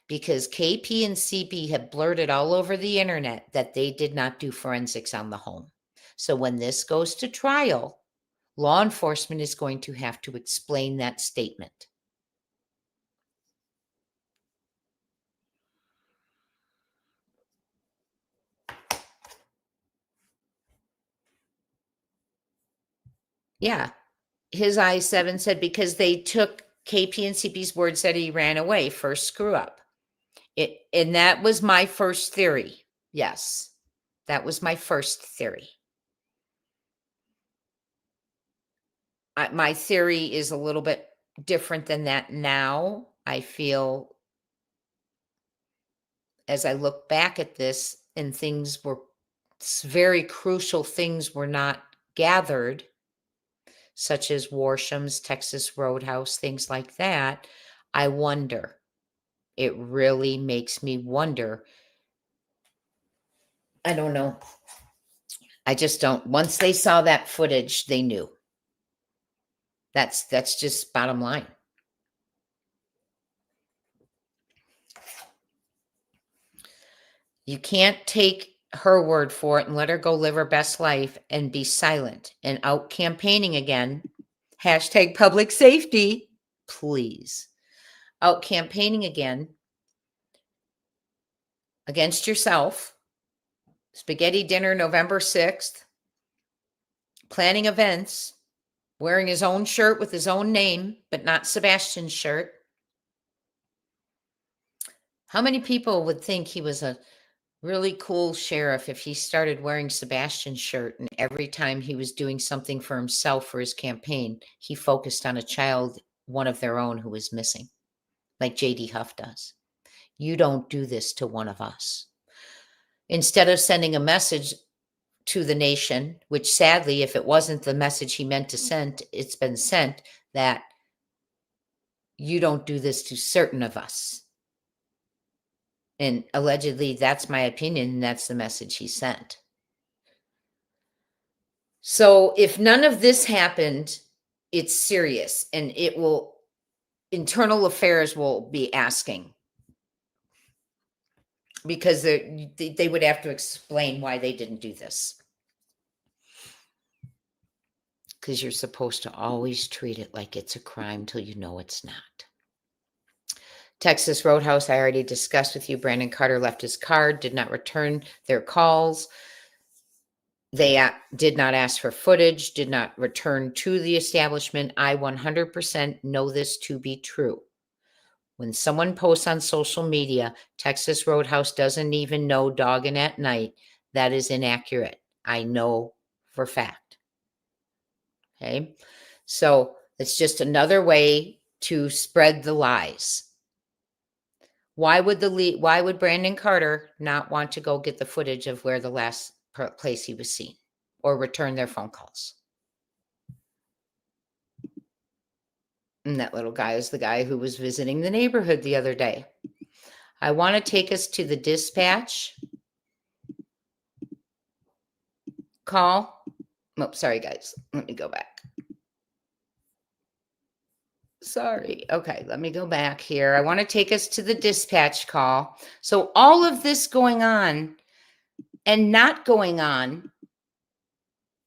because KP and CP have blurted all over the internet that they did not do forensics on the home. So when this goes to trial, law enforcement is going to have to explain that statement. Yeah. His I-7 said because they took KP and CP's word, said he ran away. First screw up. And that was my first theory. Yes. That was my first theory. My theory is a little bit different than that now. I feel as I look back at this and things were very crucial things were not gathered, such as Warsham's, Texas Roadhouse, things like that. I wonder. It really makes me wonder. I don't know. I just don't. Once they saw that footage, they knew. That's just bottom line. You can't take her word for it and let her go live her best life and be silent and out campaigning again. Hashtag public safety, please. Out campaigning again against yourself. Spaghetti dinner November 6th. Planning events. Wearing his own shirt with his own name, but not Sebastian's shirt. How many people would think he was a really cool sheriff if he started wearing Sebastian's shirt and every time he was doing something for himself for his campaign, he focused on a child, one of their own who was missing, like J.D. Huff does. You don't do this to one of us. Instead of sending a message to the nation, which sadly, if it wasn't the message he meant to send, it's been sent, that you don't do this to certain of us. And allegedly, that's my opinion, and that's the message he sent. So if none of this happened, it's serious, and it will, internal affairs will be asking, because they would have to explain why they didn't do this. Because you're supposed to always treat it like it's a crime till you know it's not. Texas Roadhouse, I already discussed with you. Brandon Carter left his card, did not return their calls. They did not ask for footage, did not return to the establishment. I 100% know this to be true. When someone posts on social media, Texas Roadhouse doesn't even know dogging at night, that is inaccurate. I know for fact. Okay. So it's just another way to spread the lies. Why would Brandon Carter not want to go get the footage of where the last place he was seen or return their phone calls? And that little guy is the guy who was visiting the neighborhood the other day. I want to take us to the dispatch call. Oh, sorry, guys. Let me go back. Sorry. Okay, let me go back here. I want to take us to the dispatch call. So all of this going on and not going on.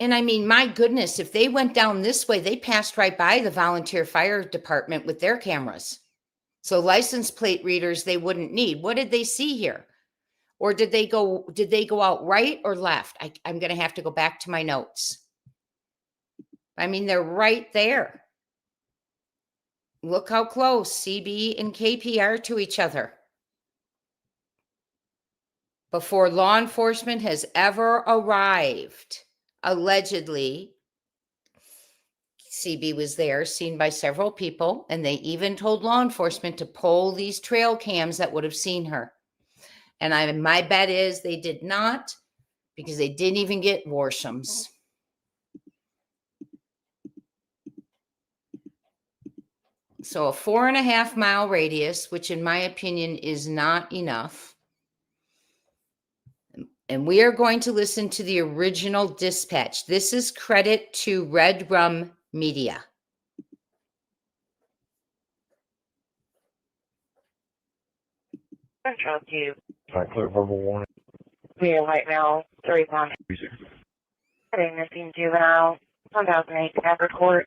And I mean, my goodness, if they went down this way, they passed right by the volunteer fire department with their cameras. So license plate readers they wouldn't need. What did they see here? Or did they go out right or left? I'm going to have to go back to my notes. I mean, they're right there. Look how close CB and KP are to each other. Before law enforcement has ever arrived, allegedly, CB was there, seen by several people, and they even told law enforcement to pull these trail cams that would have seen her. And my bet is they did not, because they didn't even get Warsham's. So a 4.5 mile radius, which in my opinion is not enough. And we are going to listen to the original dispatch. This is credit to Red Rum Media. Control Q. Right, clear verbal warning. We are right now 31. Heading missing juvenile 1008 Stafford Court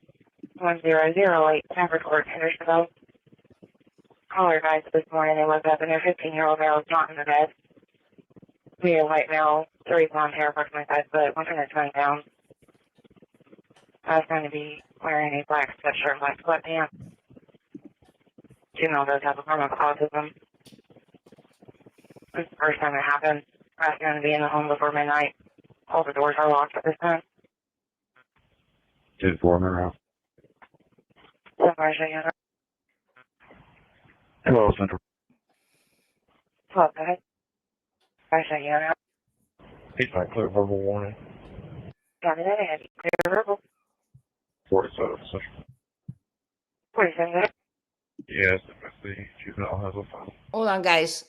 1008 Stafford Court, Hendersonville. Caller advised this morning they woke up and their 15-year-old girl is not in the bed. We are right now 30 blonde hair, approximately 5 foot, 1 finger going down. I was going to be wearing a black sweatshirt, black sweatpants. Juvenile does have a form of autism. This is the first time it happened. I was going to be in the home before midnight. All the doors are locked at this time. 2-4 in a row. Hello, Central. Hello, go ahead. Actually, you know. He's right, clear verbal warning. Copy that. I have clear verbal. 47, Central. 47, go ahead. Yes, the juvenile has a file. Hold on, guys.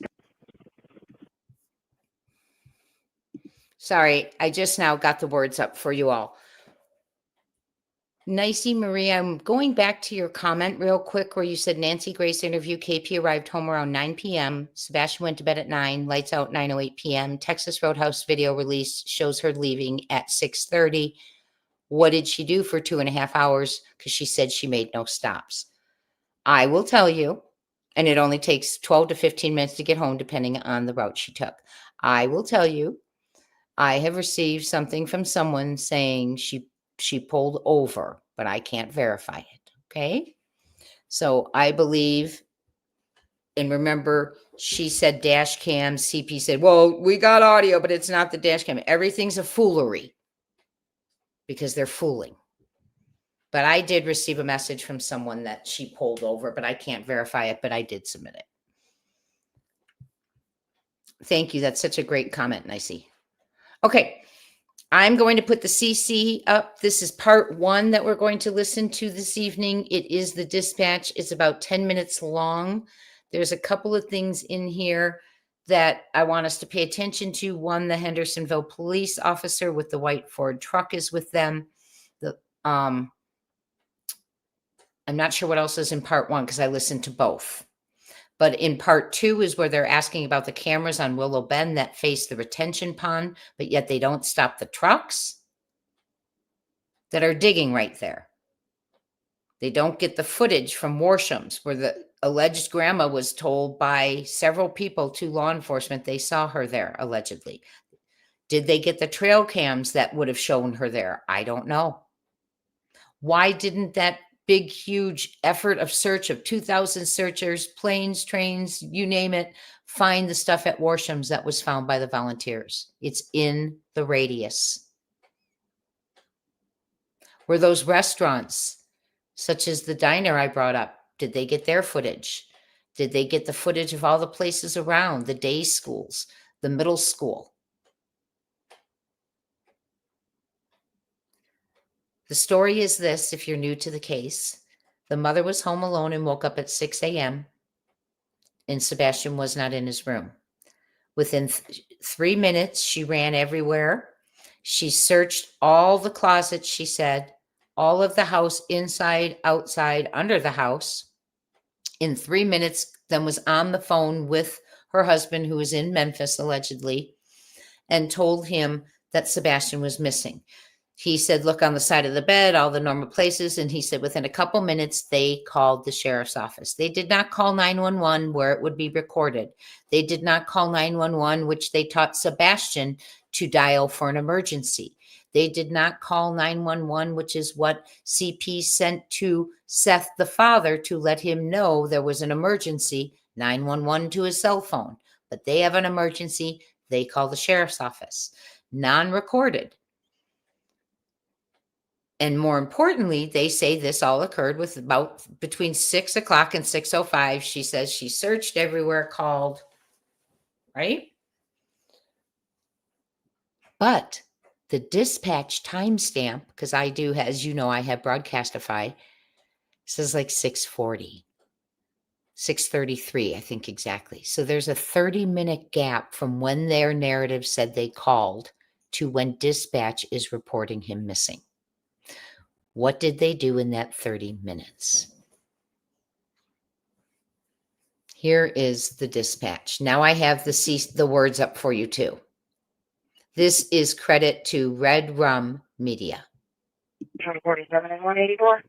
Sorry, I just now got the words up for you all. Nicey Maria, I'm going back to your comment real quick where you said Nancy Grace interview. KP arrived home around 9 p.m. Sebastian went to bed at 9, lights out 9:08 p.m. Texas Roadhouse video release shows her leaving at 6:30. What did she do for 2.5 hours? Because she said she made no stops. I will tell you, and it only takes 12 to 15 minutes to get home, depending on the route she took. I will tell you, I have received something from someone saying she pulled over, but I can't verify it. Okay. So I believe, and remember, she said dash cam. CP said, well, we got audio, but it's not the dash cam. Everything's a foolery because they're fooling. But I did receive a message from someone that she pulled over, but I can't verify it, but I did submit it. Thank you. That's such a great comment, Nicey. Okay. I'm going to put the CC up. This is part 1 that we're going to listen to this evening. It is the dispatch. It's about 10 minutes long. There's a couple of things in here that I want us to pay attention to. One, the Hendersonville police officer with the white Ford truck is with them. I'm not sure what else is in part 1 because I listened to both. But in part 2 is where they're asking about the cameras on Willow Bend that face the retention pond, but yet they don't stop the trucks that are digging right there. They don't get the footage from Warsham's where the alleged grandma was told by several people to law enforcement they saw her there, allegedly. Did they get the trail cams that would have shown her there? I don't know. Why didn't that big, huge effort of search of 2,000 searchers, planes, trains, you name it, find the stuff at Warsham's that was found by the volunteers? It's in the radius. Were those restaurants, such as the diner I brought up, did they get their footage? Did they get the footage of all the places around, the day schools, the middle school? The story is this, if you're new to the case. The mother was home alone and woke up at 6 a.m. and Sebastian was not in his room. Within 3 minutes, she ran everywhere. She searched all the closets, she said, all of the house, inside, outside, under the house. In 3 minutes, then was on the phone with her husband, who was in Memphis, allegedly, and told him that Sebastian was missing. He said, look on the side of the bed, all the normal places. And he said within a couple minutes, they called the sheriff's office. They did not call 911 where it would be recorded. They did not call 911, which they taught Sebastian to dial for an emergency. They did not call 911, which is what CP sent to Seth, the father, to let him know there was an emergency, 911 to his cell phone. But they have an emergency. They call the sheriff's office. Non-recorded. And more importantly, they say this all occurred with about between 6 o'clock and 6:05. She says she searched everywhere, called, right? But the dispatch timestamp, because I do, as you know, I have Broadcastify, says like 6:40, 6:33, I think exactly. So there's a 30-minute gap from when their narrative said they called to when dispatch is reporting him missing. What did they do in that 30 minutes? Here is the dispatch. Now I have the words up for you too. This is credit to Red Rum Media. 147 and 184.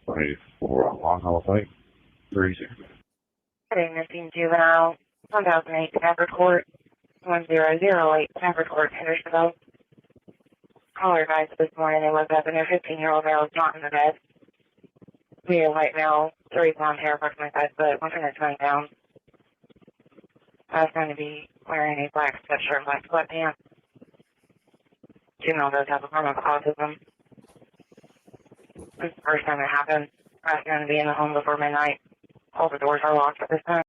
184 Long Hollow Pike. 360. Heading missing juvenile, 1008 Stafford Court, 1008 Stafford Court, Hendersonville. Caller advised this morning they woke up and their 15-year-old male is not in the bed. Medium white male, 3 blonde hair, approximately 5 foot, 120 pounds. I was going to be wearing a black sweatshirt, black sweatpants. Juvenile does have a form of autism. This is the first time it happened. I was going to be in the home before midnight. All the doors are locked at this time.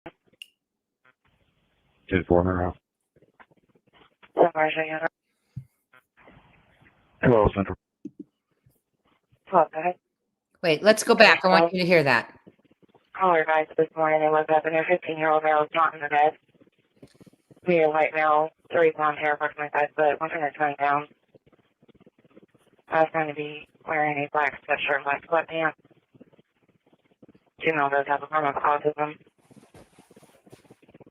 2-400. Somewhere show you. Hello, Central. Hello, go ahead. Wait, let's go back. I want you to hear that. Caller advised this morning they woke up and their 15-year-old male is not in the bed. Medium white male, 3 blonde hair, approximately 5 foot, 120 pounds. I was going to be wearing a black sweatshirt, black sweatpants. Juvenile does have a form of autism.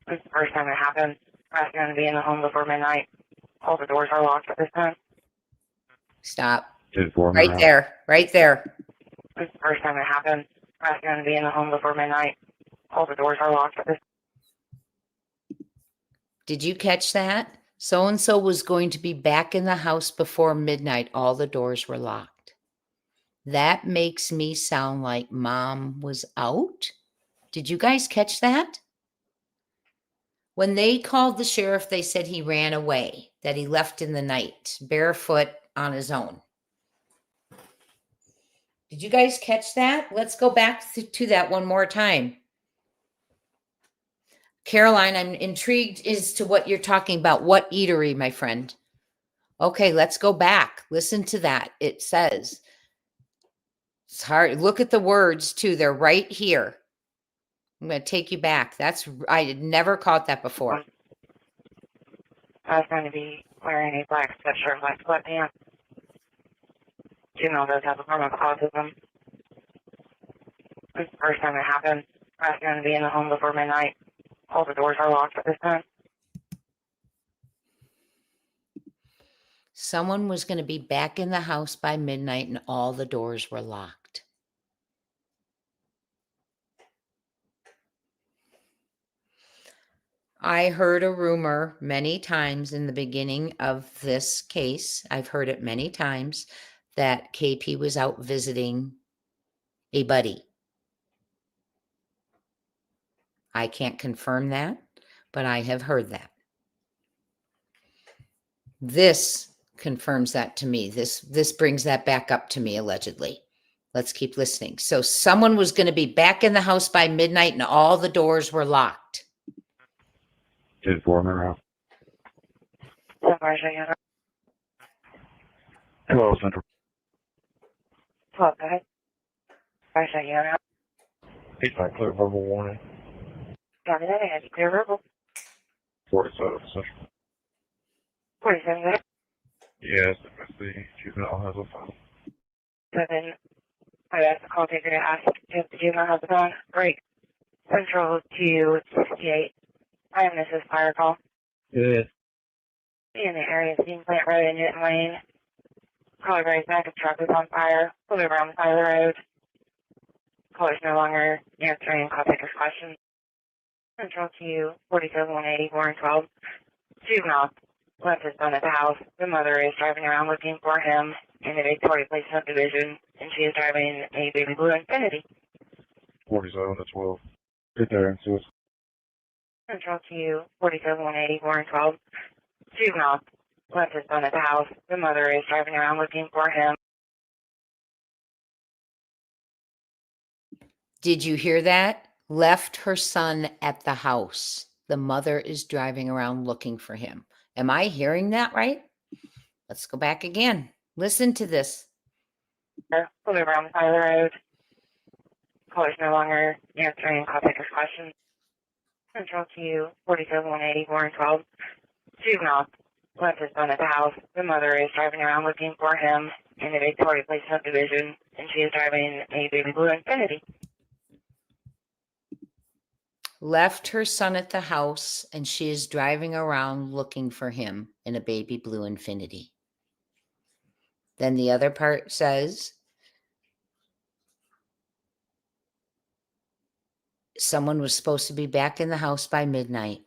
This is the first time it happened. I was going to be in the home before midnight. All the doors are locked at this time. Stop. 2-400. Right there. Right there. This is the first time it happened. I was going to be in the home before midnight. All the doors are locked at this time. Did you catch that? So-and-so was going to be back in the house before midnight. All the doors were locked. That makes me sound like mom was out. Did you guys catch that? When they called the sheriff, they said he ran away, that he left in the night, barefoot on his own. Did you guys catch that? Let's go back to that one more time. Caroline, I'm intrigued as to what you're talking about. What eatery, my friend? Okay, let's go back. Listen to that. It says, it's hard. Look at the words too. They're right here. I'm going to take you back. I had never caught that before. I was going to be wearing a black sweatshirt, black sweatpants. Juvenile does have a form of autism. This is the first time it happened. I was going to be in the home before midnight. All the doors are locked at this time. Someone was going to be back in the house by midnight and all the doors were locked. I heard a rumor many times in the beginning of this case. I've heard it many times that KP was out visiting a buddy. I can't confirm that, but I have heard that. This confirms that to me. This brings that back up to me, allegedly. Let's keep listening. So someone was going to be back in the house by midnight and all the doors were locked. 10-4 Monroe. Sebastian Rogers. 12 Central. 12, go ahead. Sebastian Rogers. 8-5 clear verbal warning. Copy that. I had you clear verbal. 47 Central. 47, go ahead. Yes, if the juvenile has a phone. 7. I asked the call taker to ask if the juvenile has a phone. Great. Central to 68. I am Mrs. Fire Call. Yes. In the area of Dean Plant Road and Newton Lane. Caller brings back, a truck is on fire. Pull over on the side of the road. Caller's no longer answering call taker's questions. Central to 47-180, Warren 12. Juvenile left his son at the house. The mother is driving around looking for him in the Victoria Place subdivision, and she is driving a baby blue Infiniti. 47 to 12. Get there and see what's Central to 47-180, Warren 12. Juvenile left his son at the house. The mother is driving around looking for him. Did you hear that? Left her son at the house. The mother is driving around looking for him. Am I hearing that right? Let's go back again. Listen to this. Pull over on the side of the road. Caller's no longer answering call taker's questions. Central to 47-180, Warren 12. Juvenile left his son at the house. The mother is driving around looking for him in the Victoria Place subdivision, and she is driving a baby blue Infiniti. Left her son at the house and she is driving around looking for him in a baby blue Infiniti. Then the other part says, someone was supposed to be back in the house by midnight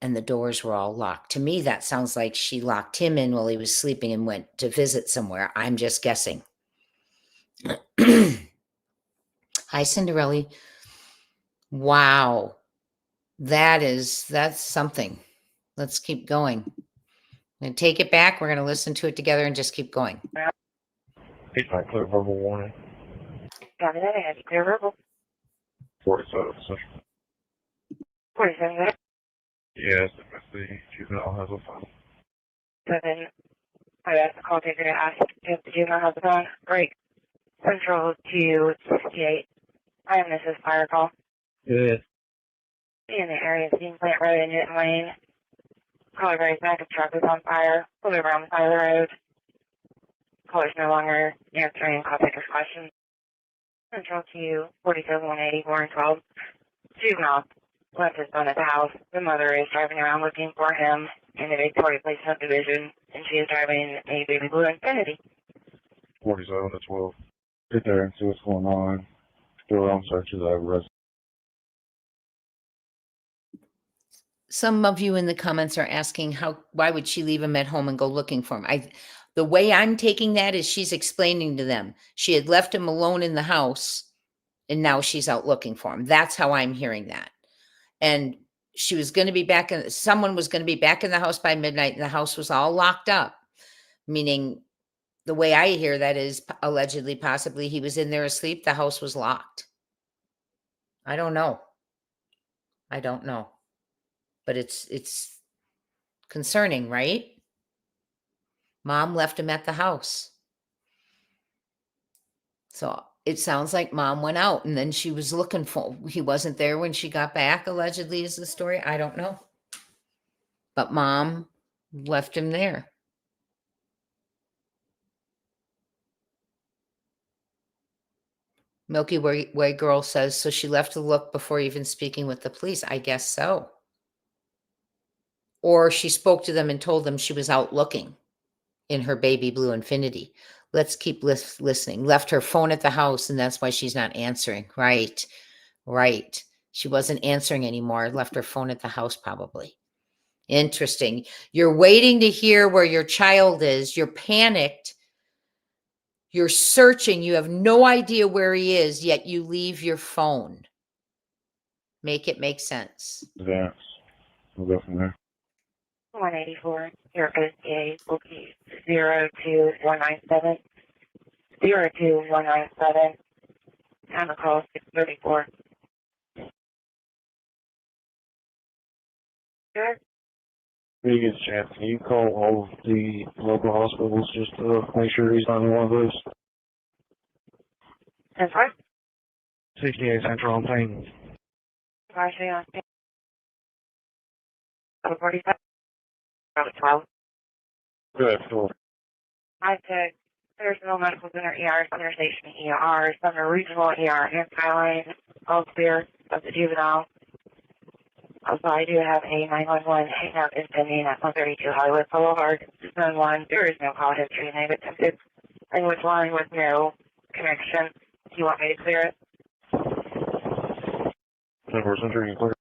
and the doors were all locked. To me, that sounds like she locked him in while he was sleeping and went to visit somewhere. I'm just guessing. Hi, Cinderella. Wow. That's something. Let's keep going. I'm going to take it back. We're going to listen to it together and just keep going. 8-5 clear verbal warning. Copy that. I had you clear verbal. 47 Central. 47, go ahead. Yes, if the juvenile has a phone. 7. I asked the call taker to ask if the juvenile has a phone. Great. Central to 68. I am Mrs. Fire Call. Yes. In the area of Dean Plant Road and Newton Lane. Caller brings back, a truck is on fire. Pull over on the side of the road. Caller's no longer answering call taker's questions. Central to 47-180, Warren 12. Juvenile left his son at the house. The mother is driving around looking for him in the Victoria Place subdivision, and she is driving a baby blue Infiniti. 47 to 12. Get there and see what's going on. Do our own searches. I have arrested. Some of you in the comments are asking why would she leave him at home and go looking for him? The way I'm taking that is she's explaining to them she had left him alone in the house and now she's out looking for him. That's how I'm hearing that. And she was going to be someone was going to be back in the house by midnight and the house was all locked up, meaning the way I hear that is allegedly, possibly he was in there asleep. The house was locked. I don't know. But it's concerning, right? Mom left him at the house. So it sounds like mom went out and then she was looking for, he wasn't there when she got back, allegedly, is the story. I don't know. But mom left him there. Milky Way Girl says, so she left to look before even speaking with the police. I guess so. Or she spoke to them and told them she was out looking in her baby blue Infinity. Let's keep listening. Left her phone at the house, and that's why she's not answering. Right. She wasn't answering anymore. Left her phone at the house, probably. Interesting. You're waiting to hear where your child is. You're panicked. You're searching. You have no idea where he is, yet you leave your phone. Make it make sense. Advance. We'll go from there. 184, your OCA will be 02197, 02197, time of call 634. Sure. When you get a chance, can you call all of the local hospitals just to make sure he's on one of those? That's right. 68 Central on Plain. Partially on 45, 12. Go ahead, Phil. I said there's no medical center ER, center station ER, Sumner Regional ER, anti-line, all clear of the juvenile. Also, I do have a 911 hangout is pending at 132 Hollywood Boulevard, Zone 1. There is no call history, and they've attempted language line with no connection. Do you want me to clear it? 10-4 Central, you clear.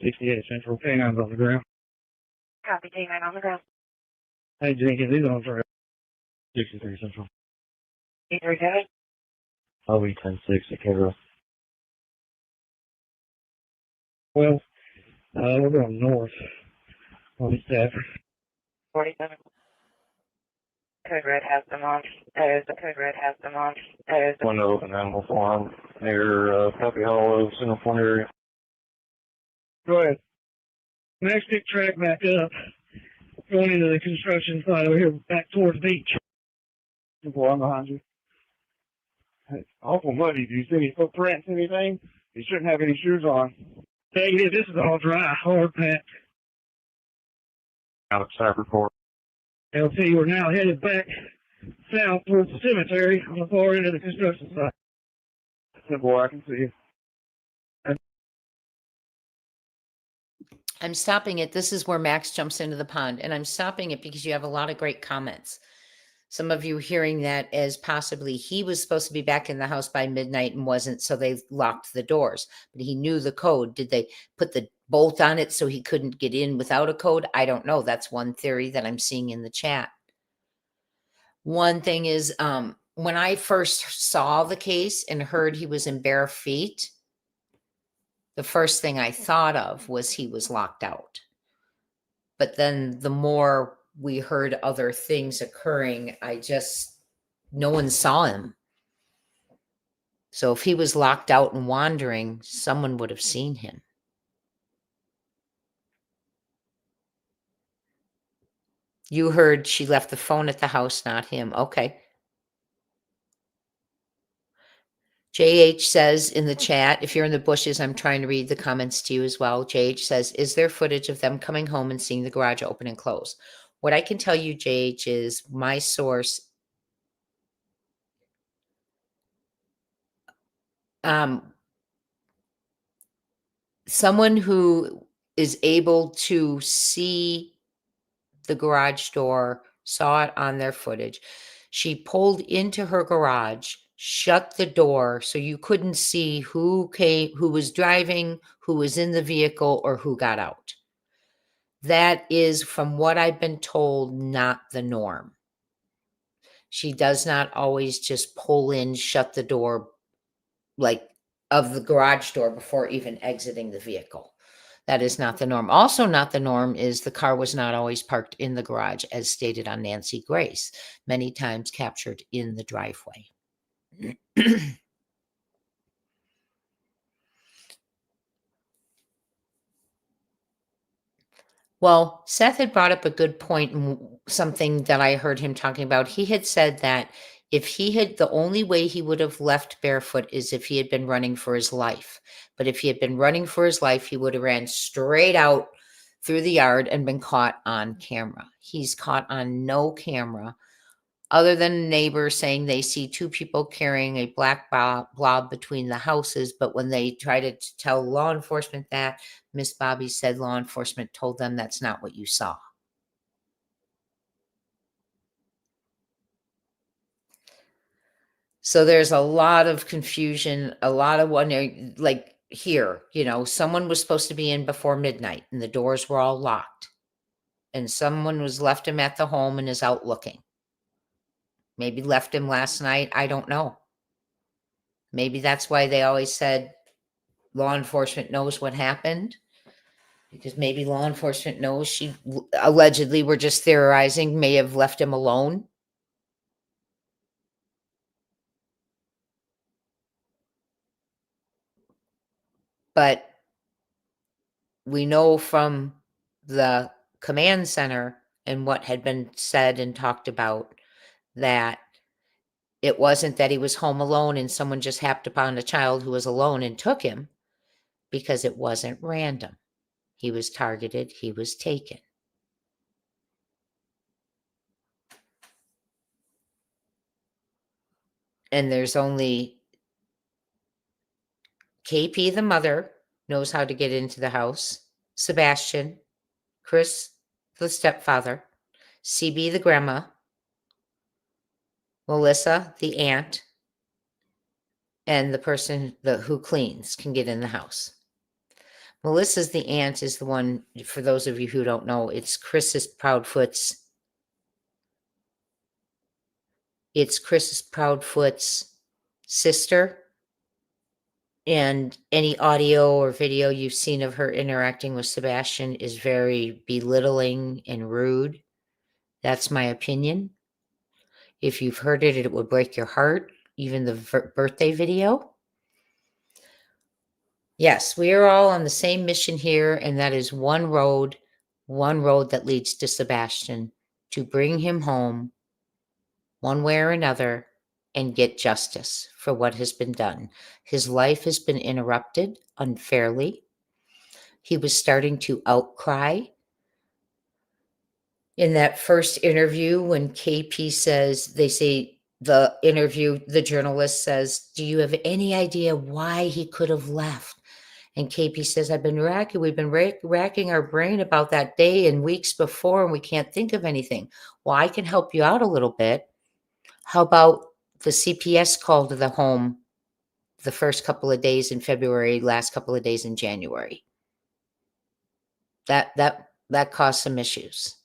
68 Central, K9's on the ground. Copy, K9 on the ground. Hey, Jenkins, he's on for 63 Central. 837. I'll be 10-6 at K-Row. Well, we're going north on Stafford. 47. Code Red has them on. The Code Red has them on. One to open animal farm near Puppy Hollow, Center Point area. Go ahead. Next big track back up, going into the construction site over here, back towards the beach. Boy, I'm behind you. It's awful muddy. Do you see any footprints, anything? You shouldn't have any shoes on. Hey, this is all dry, hard packed. Out of Stafford Court. LT, we're now headed back south towards the cemetery on the far end of the construction site. Boy, I can see you. I'm stopping it. This is where Max jumps into the pond, and I'm stopping it because you have a lot of great comments. Some of you hearing that as possibly he was supposed to be back in the house by midnight and wasn't, so they locked the doors. But he knew the code. Did they put the bolt on it so he couldn't get in without a code? I don't know. That's one theory that I'm seeing in the chat. One thing is, when I first saw the case and heard he was in bare feet, the first thing I thought of was he was locked out. But then the more we heard other things occurring, no one saw him. So if he was locked out and wandering, someone would have seen him. You heard she left the phone at the house, not him. Okay. JH says in the chat, if you're in the bushes, I'm trying to read the comments to you as well. JH says, is there footage of them coming home and seeing the garage open and close? What I can tell you, JH, is my source someone who is able to see the garage door saw it on their footage. She pulled into her garage, shut the door so you couldn't see who was driving, who was in the vehicle, or who got out. That is, from what I've been told, not the norm. She does not always just pull in, shut the door, like of the garage door before even exiting the vehicle. That is not the norm. Also not the norm is the car was not always parked in the garage, as stated on Nancy Grace, many times captured in the driveway. Well, Seth had brought up a good point, something that I heard him talking about. He had said that if he had, the only way he would have left barefoot is if he had been running for his life. But if he had been running for his life, he would have ran straight out through the yard and been caught on camera. He's caught on no camera other than a neighbor saying they see two people carrying a black blob between the houses. But when they tried to tell law enforcement that, Miss Bobby said law enforcement told them that's not what you saw. So there's a lot of confusion, a lot of wondering, like here, someone was supposed to be in before midnight and the doors were all locked. And someone was left him at the home and is out looking. Maybe left him last night. I don't know. Maybe that's why they always said law enforcement knows what happened. Because maybe law enforcement knows she allegedly, we're just theorizing, may have left him alone. But we know from the command center and what had been said and talked about that it wasn't that he was home alone and someone just happened upon a child who was alone and took him, because it wasn't random. He was targeted, he was taken. And there's only KP, the mother, knows how to get into the house. Sebastian, Chris, the stepfather, CB, the grandma, Melissa, the aunt, and the person who cleans can get in the house. Melissa's the aunt is the one, for those of you who don't know, it's Chris's Proudfoot's sister. And any audio or video you've seen of her interacting with Sebastian is very belittling and rude. That's my opinion. If you've heard it, it would break your heart. Even the birthday video. Yes, we are all on the same mission here, and that is one road that leads to Sebastian, to bring him home one way or another and get justice for what has been done. His life has been interrupted unfairly. He was starting to outcry. In that first interview, when KP says, the journalist says, do you have any idea why he could have left? And KP says, we've been racking our brain about that day and weeks before, and we can't think of anything. Well, I can help you out a little bit. How about the CPS call to the home the first couple of days in February, last couple of days in January? That caused some issues.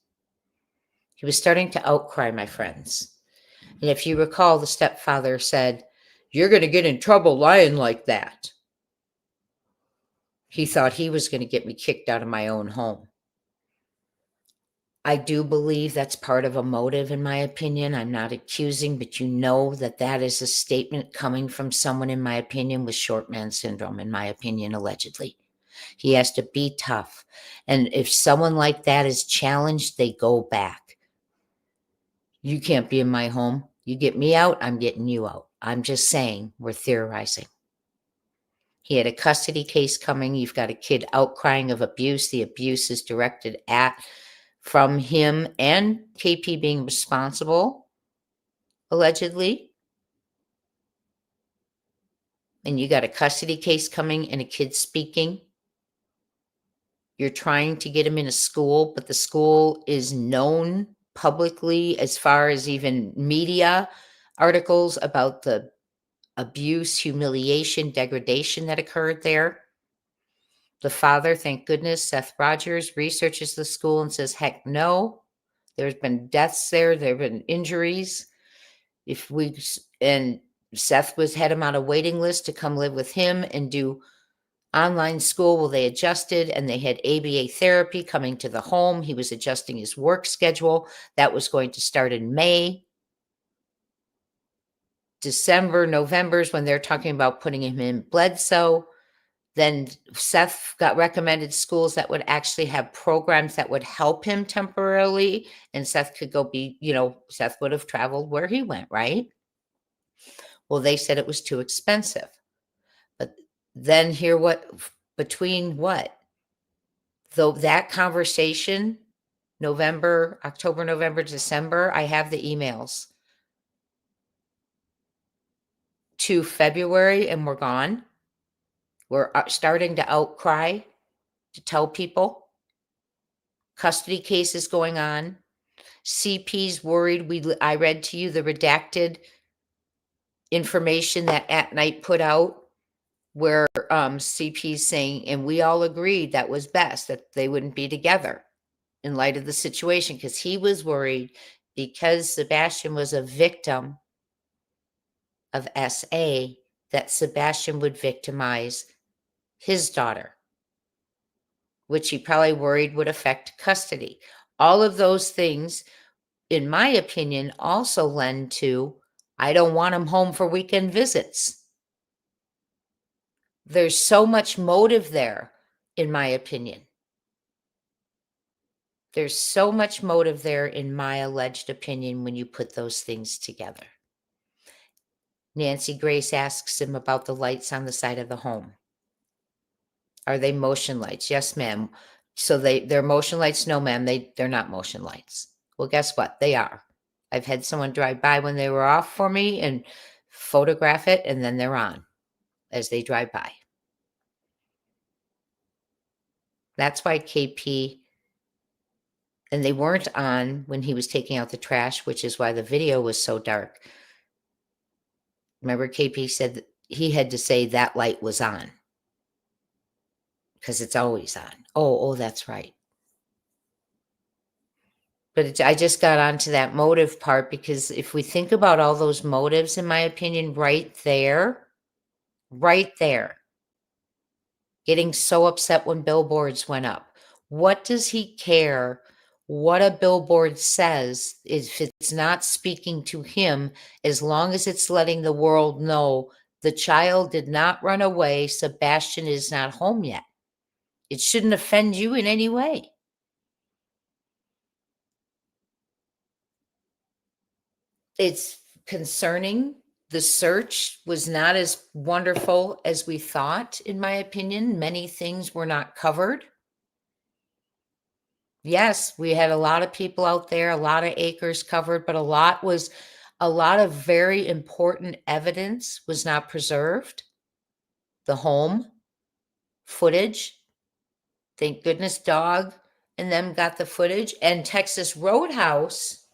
He was starting to outcry, my friends. And if you recall, the stepfather said, you're going to get in trouble lying like that. He thought he was going to get me kicked out of my own home. I do believe that's part of a motive, in my opinion. I'm not accusing, but that is a statement coming from someone, in my opinion, with short man syndrome, in my opinion, allegedly. He has to be tough. And if someone like that is challenged, they go back. You can't be in my home. You get me out, I'm getting you out. I'm just saying, we're theorizing. He had a custody case coming. You've got a kid outcrying of abuse. The abuse is directed from him and KP being responsible, allegedly. And you got a custody case coming and a kid speaking. You're trying to get him in a school, but the school is known publicly, as far as even media articles about the abuse, humiliation, degradation that occurred there. The father, thank goodness, Seth Rogers, researches the school and says, heck no, there's been deaths there. There have been injuries. And Seth had him on a waiting list to come live with him and do online school. Well, they adjusted and they had ABA therapy coming to the home. He was adjusting his work schedule. That was going to start in May. December, November is when they're talking about putting him in Bledsoe. Then Seth got recommended schools that would actually have programs that would help him temporarily. And Seth could go be, Seth would have traveled where he went, right? Well, they said it was too expensive. But then between what? Though that conversation, October, November, December, I have the emails to February and we're gone. We're starting to outcry to tell people. Custody cases going on. CP's worried. I read to you the redacted information that At Night put out where CP's saying, and we all agreed that was best, that they wouldn't be together in light of the situation, because he was worried because Sebastian was a victim of SA, that Sebastian would victimize his daughter, which he probably worried would affect custody. All of those things, in my opinion, also lend to, I don't want him home for weekend visits. There's so much motive there, in my opinion. There's so much motive there, in my alleged opinion, when you put those things together. Nancy Grace asks him about the lights on the side of the home. Are they motion lights? Yes, ma'am. So they're motion lights? No, ma'am. They're not motion lights. Well, guess what? They are. I've had someone drive by when they were off for me and photograph it, and then they're on as they drive by. That's why KP, and they weren't on when he was taking out the trash, which is why the video was so dark. Remember, KP said that he had to say that light was on because it's always on. Oh, that's right. But I just got onto that motive part because if we think about all those motives, in my opinion, right there, getting so upset when billboards went up. What does he care what a billboard says if it's not speaking to him, as long as it's letting the world know the child did not run away, Sebastian is not home yet? It shouldn't offend you in any way. It's concerning. The search was not as wonderful as we thought, in my opinion. Many things were not covered. Yes, we had a lot of people out there, a lot of acres covered, but a lot of very important evidence was not preserved. The home footage. Thank goodness Dog and them got the footage, and Texas Roadhouse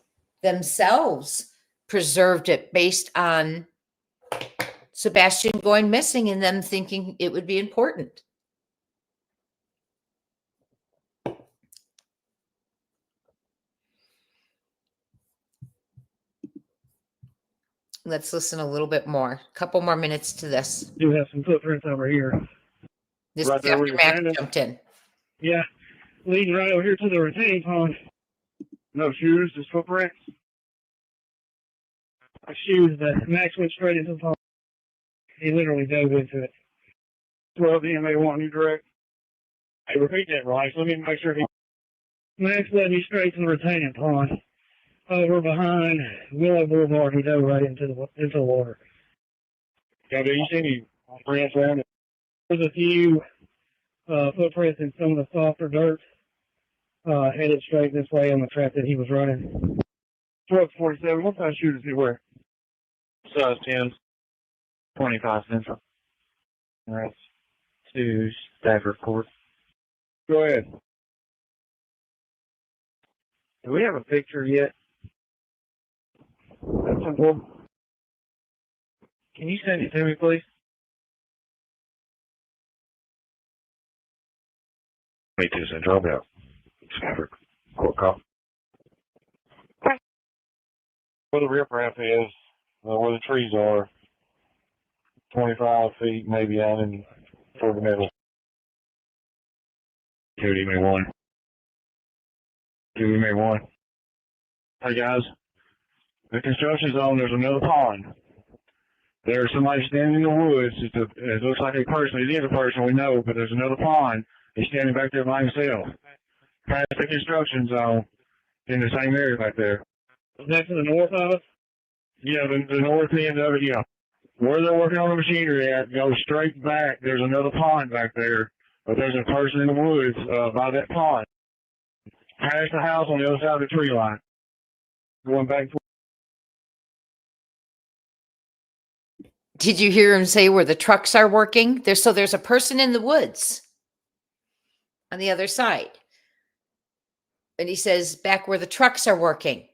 themselves preserved it based on Sebastian going missing and them thinking it would be important. Let's listen a little bit more. A couple more minutes to this. Do have some footprints over here. This Right is there where after you're Mac standing? jumped in. Yeah, leading right over here to the retaining pond. No shoes, just footprints. Shoes that Max went straight into the pond. He literally dove into it. 12 DMA 1, you direct. Hey, repeat that, Bryce. Let me make sure he... Max led me straight to the retaining pond. Over behind Willow Boulevard, he dove right into the water. Yeah, do you see any prints around it? There's a few footprints in some of the softer dirt, headed straight this way on the track that he was running. 1247, what size shoe does he wear? Size 10, 25 central. That's 2 Stafford Court. Go ahead. Do we have a picture yet? That's simple. Can you send it to me, please? 22 Central, yeah. Stafford Court call. Where the riprap is, where the trees are, 25 feet maybe out in toward the middle. 2 DMA 1. 2 DMA 1. Hey guys, the construction zone, there's another pond. There's somebody standing in the woods. It looks like a person. It is a person we know, but there's another pond. He's standing back there by himself. Past the construction zone in the same area back there. Is that to the north of us? Yeah, the north end of it, yeah. Where they're working on the machinery at, go straight back. There's another pond back there, but there's a person in the woods by that pond. Past the house on the other side of the tree line. Going back to Did you hear him say where the trucks are working? There's a person in the woods on the other side. And he says, back where the trucks are working.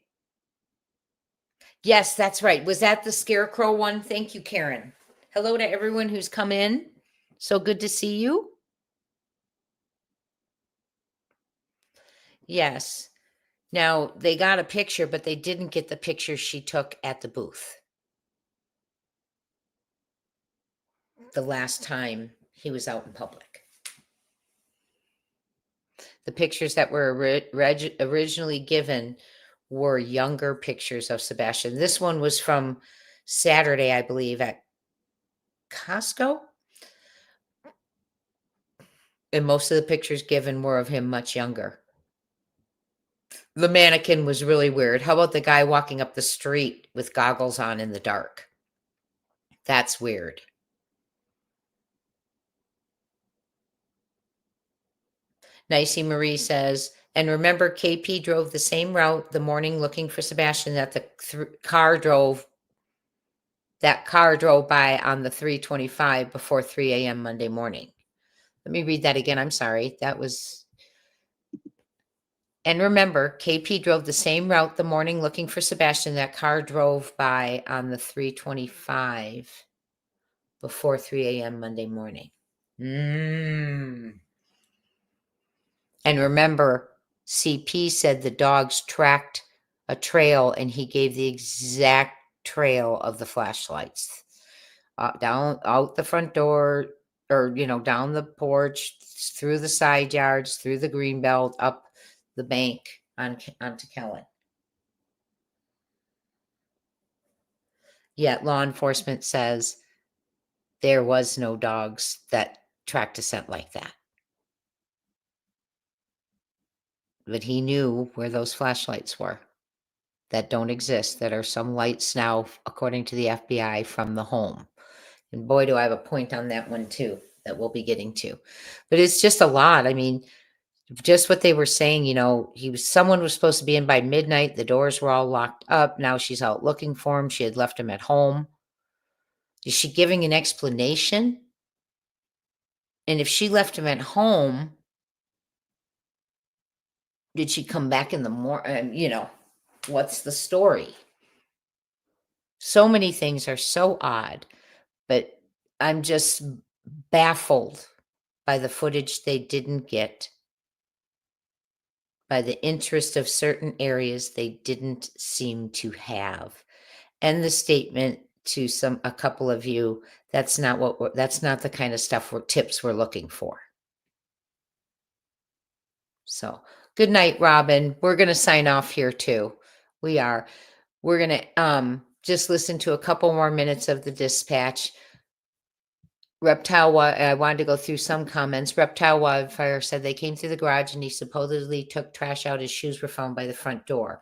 Yes, that's right. Was that the scarecrow one? Thank you, Karen. Hello to everyone who's come in. So good to see you. Yes. Now, they got a picture, but they didn't get the picture she took at the booth the last time he was out in public. The pictures that were originally given were younger pictures of Sebastian. This one was from Saturday, I believe, at Costco. And most of the pictures given were of him much younger. The mannequin was really weird. How about the guy walking up the street with goggles on in the dark? That's weird. Nicey Marie says, and remember, KP drove the same route the morning looking for Sebastian that the car drove by on the 325 before 3 a.m. Monday morning. Let me read that again. I'm sorry. That was... And remember, KP drove the same route the morning looking for Sebastian. That car drove by on the 325 before 3 a.m. Monday morning. And remember, CP said the dogs tracked a trail and he gave the exact trail of the flashlights. Down out the front door, or, down the porch, through the side yards, through the green belt, up the bank onto Kellen. Yet law enforcement says there was no dogs that tracked a scent like that. But he knew where those flashlights were that don't exist, that are some lights now, according to the FBI, from the home. And boy, do I have a point on that one too, that we'll be getting to. But it's just a lot. I mean, just what they were saying, someone was supposed to be in by midnight. The doors were all locked up. Now she's out looking for him. She had left him at home. Is she giving an explanation? And if she left him at home, did she come back in the morning? What's the story? So many things are so odd, but I'm just baffled by the footage they didn't get, by the interest of certain areas they didn't seem to have, and the statement to a couple of you, that's not the kind of stuff tips we're looking for. So good night, Robin. We're going to sign off here too. We're going to just listen to a couple more minutes of the dispatch. I wanted to go through some comments. Reptile Wildfire said they came through the garage and he supposedly took trash out. His shoes were found by the front door.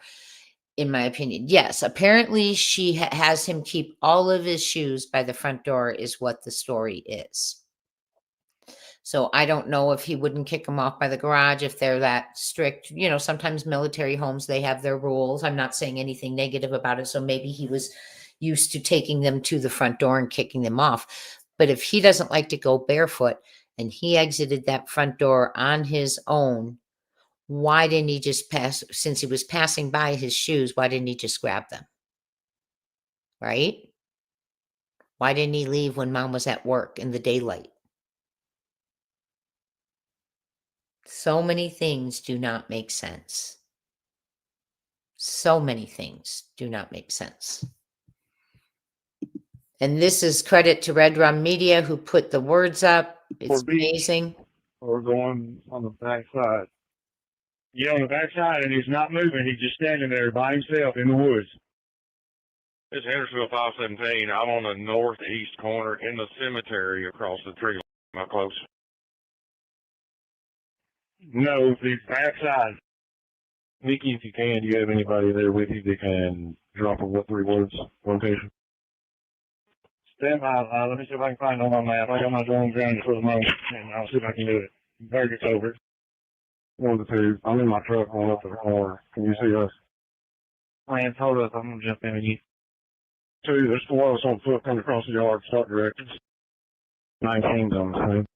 In my opinion, yes. Apparently, she has him keep all of his shoes by the front door, is what the story is. So I don't know if he wouldn't kick them off by the garage if they're that strict. Sometimes military homes, they have their rules. I'm not saying anything negative about it. So maybe he was used to taking them to the front door and kicking them off. But if he doesn't like to go barefoot and he exited that front door on his own, why didn't he just since he was passing by his shoes, why didn't he just grab them? Right? Why didn't he leave when mom was at work in the daylight? So many things do not make sense. So many things do not make sense. And this is credit to Red Rum Media who put the words up. It's amazing. Or going on the back side. Yeah, on the back side, and he's not moving. He's just standing there by himself in the woods. It's Hendersonville 517. I'm on the northeast corner in the cemetery across the tree line. Am I close? No, the backside. Nikki, if you can, do you have anybody there with you that can drop a what 3 words location? Stand by. Let me see if I can find it on my map. I got my drone grounded for the moment, and I'll see if I can do it. Target's over. 1 to 2. I'm in my truck going up the corner. Can you see us? Lance, hold up. I'm going to jump in with you. 2, there's 4 of us on foot coming across the yard. Start directions. 19's on the same.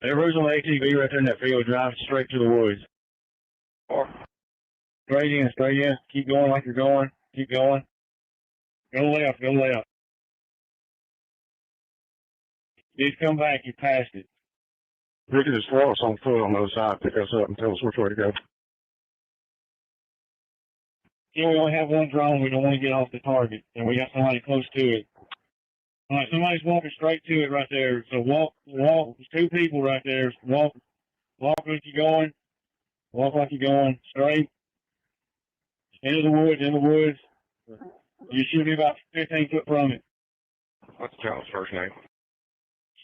Everybody's on the ATV right there in that field. Drive straight to the woods. Straight in, straight in. Keep going like you're going. Keep going. Go left, go left. Just come back, you passed it. Ricky, there's 4 of us on foot on the other side. Pick us up and tell us which way to go. Yeah, we only have 1 drone. We don't want to get off the target. And we got somebody close to it. All right, somebody's walking straight to it right there. So walk. There's 2 people right there. Walk like you're going. Walk like you're going. Straight. Into the woods. You should be about 15 foot from it. What's the child's first name?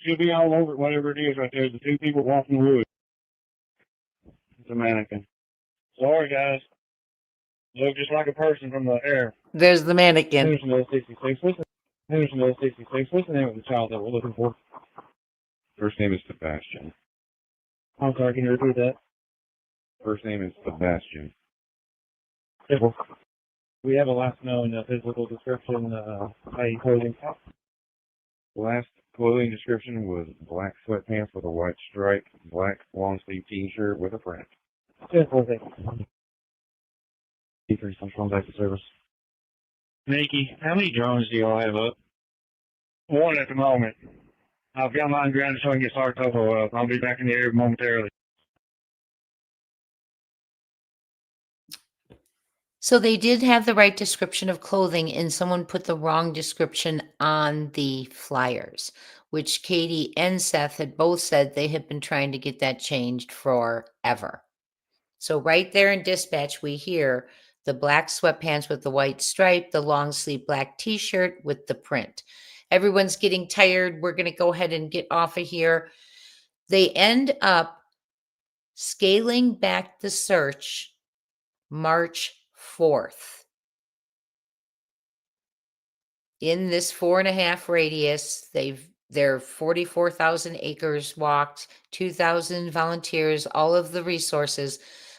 She'll be all over it, whatever it is right there. The 2 people walking the woods. It's a mannequin. Sorry, guys. Look just like a person from the air. There's the mannequin. Hendersonville 66. Hendersonville 66. What's the name of the child that we're looking for? First name is Sebastian. I'm sorry, can you repeat that? First name is Sebastian. We have a last known physical description, i.e. clothing. Last clothing description was black sweatpants with a white stripe, black long sleeve t-shirt with a print. Simple thing. T3 Central back to service. Nikki, how many drones do y'all have up? 1 at the moment. I've got mine grounded so I can get Sergeant Topo up. I'll be back in the area momentarily. So they did have the right description of clothing, and someone put the wrong description on the flyers, which Katie and Seth had both said they had been trying to get that changed forever. So right there in dispatch, we hear the black sweatpants with the white stripe, the long sleeve black t-shirt with the print. Everyone's getting tired. We're going to go ahead and get off of here. They end up scaling back the search March 4th. In this 4.5 radius, they're 44,000 acres walked, 2,000 volunteers, all of the resources.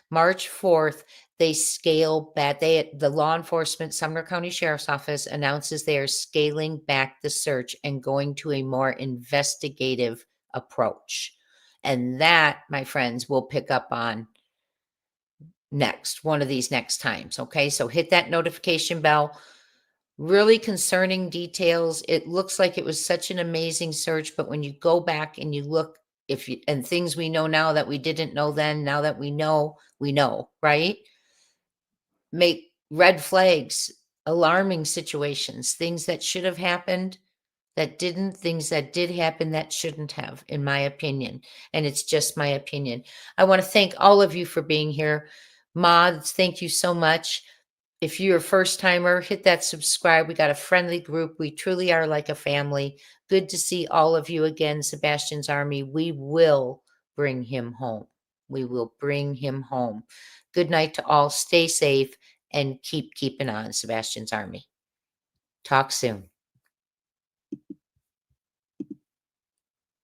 March 4th, they scale back. The law enforcement, Sumner County Sheriff's Office announces they are scaling back the search and going to a more investigative approach. And that, my friends, we'll pick up on next, one of these next times. Okay, so hit that notification bell. Really concerning details. It looks like it was such an amazing search, but when you go back and you look, and things we know now that we didn't know then, now that we know, right? Make red flags, alarming situations, things that should have happened that didn't, things that did happen that shouldn't have, in my opinion. And it's just my opinion. I want to thank all of you for being here. Mods, thank you so much. If you're a first timer, hit that subscribe. We got a friendly group. We truly are like a family. Good to see all of you again, Sebastian's Army. We will bring him home. We will bring him home. Good night to all. Stay safe and keep keeping on, Sebastian's Army. Talk soon.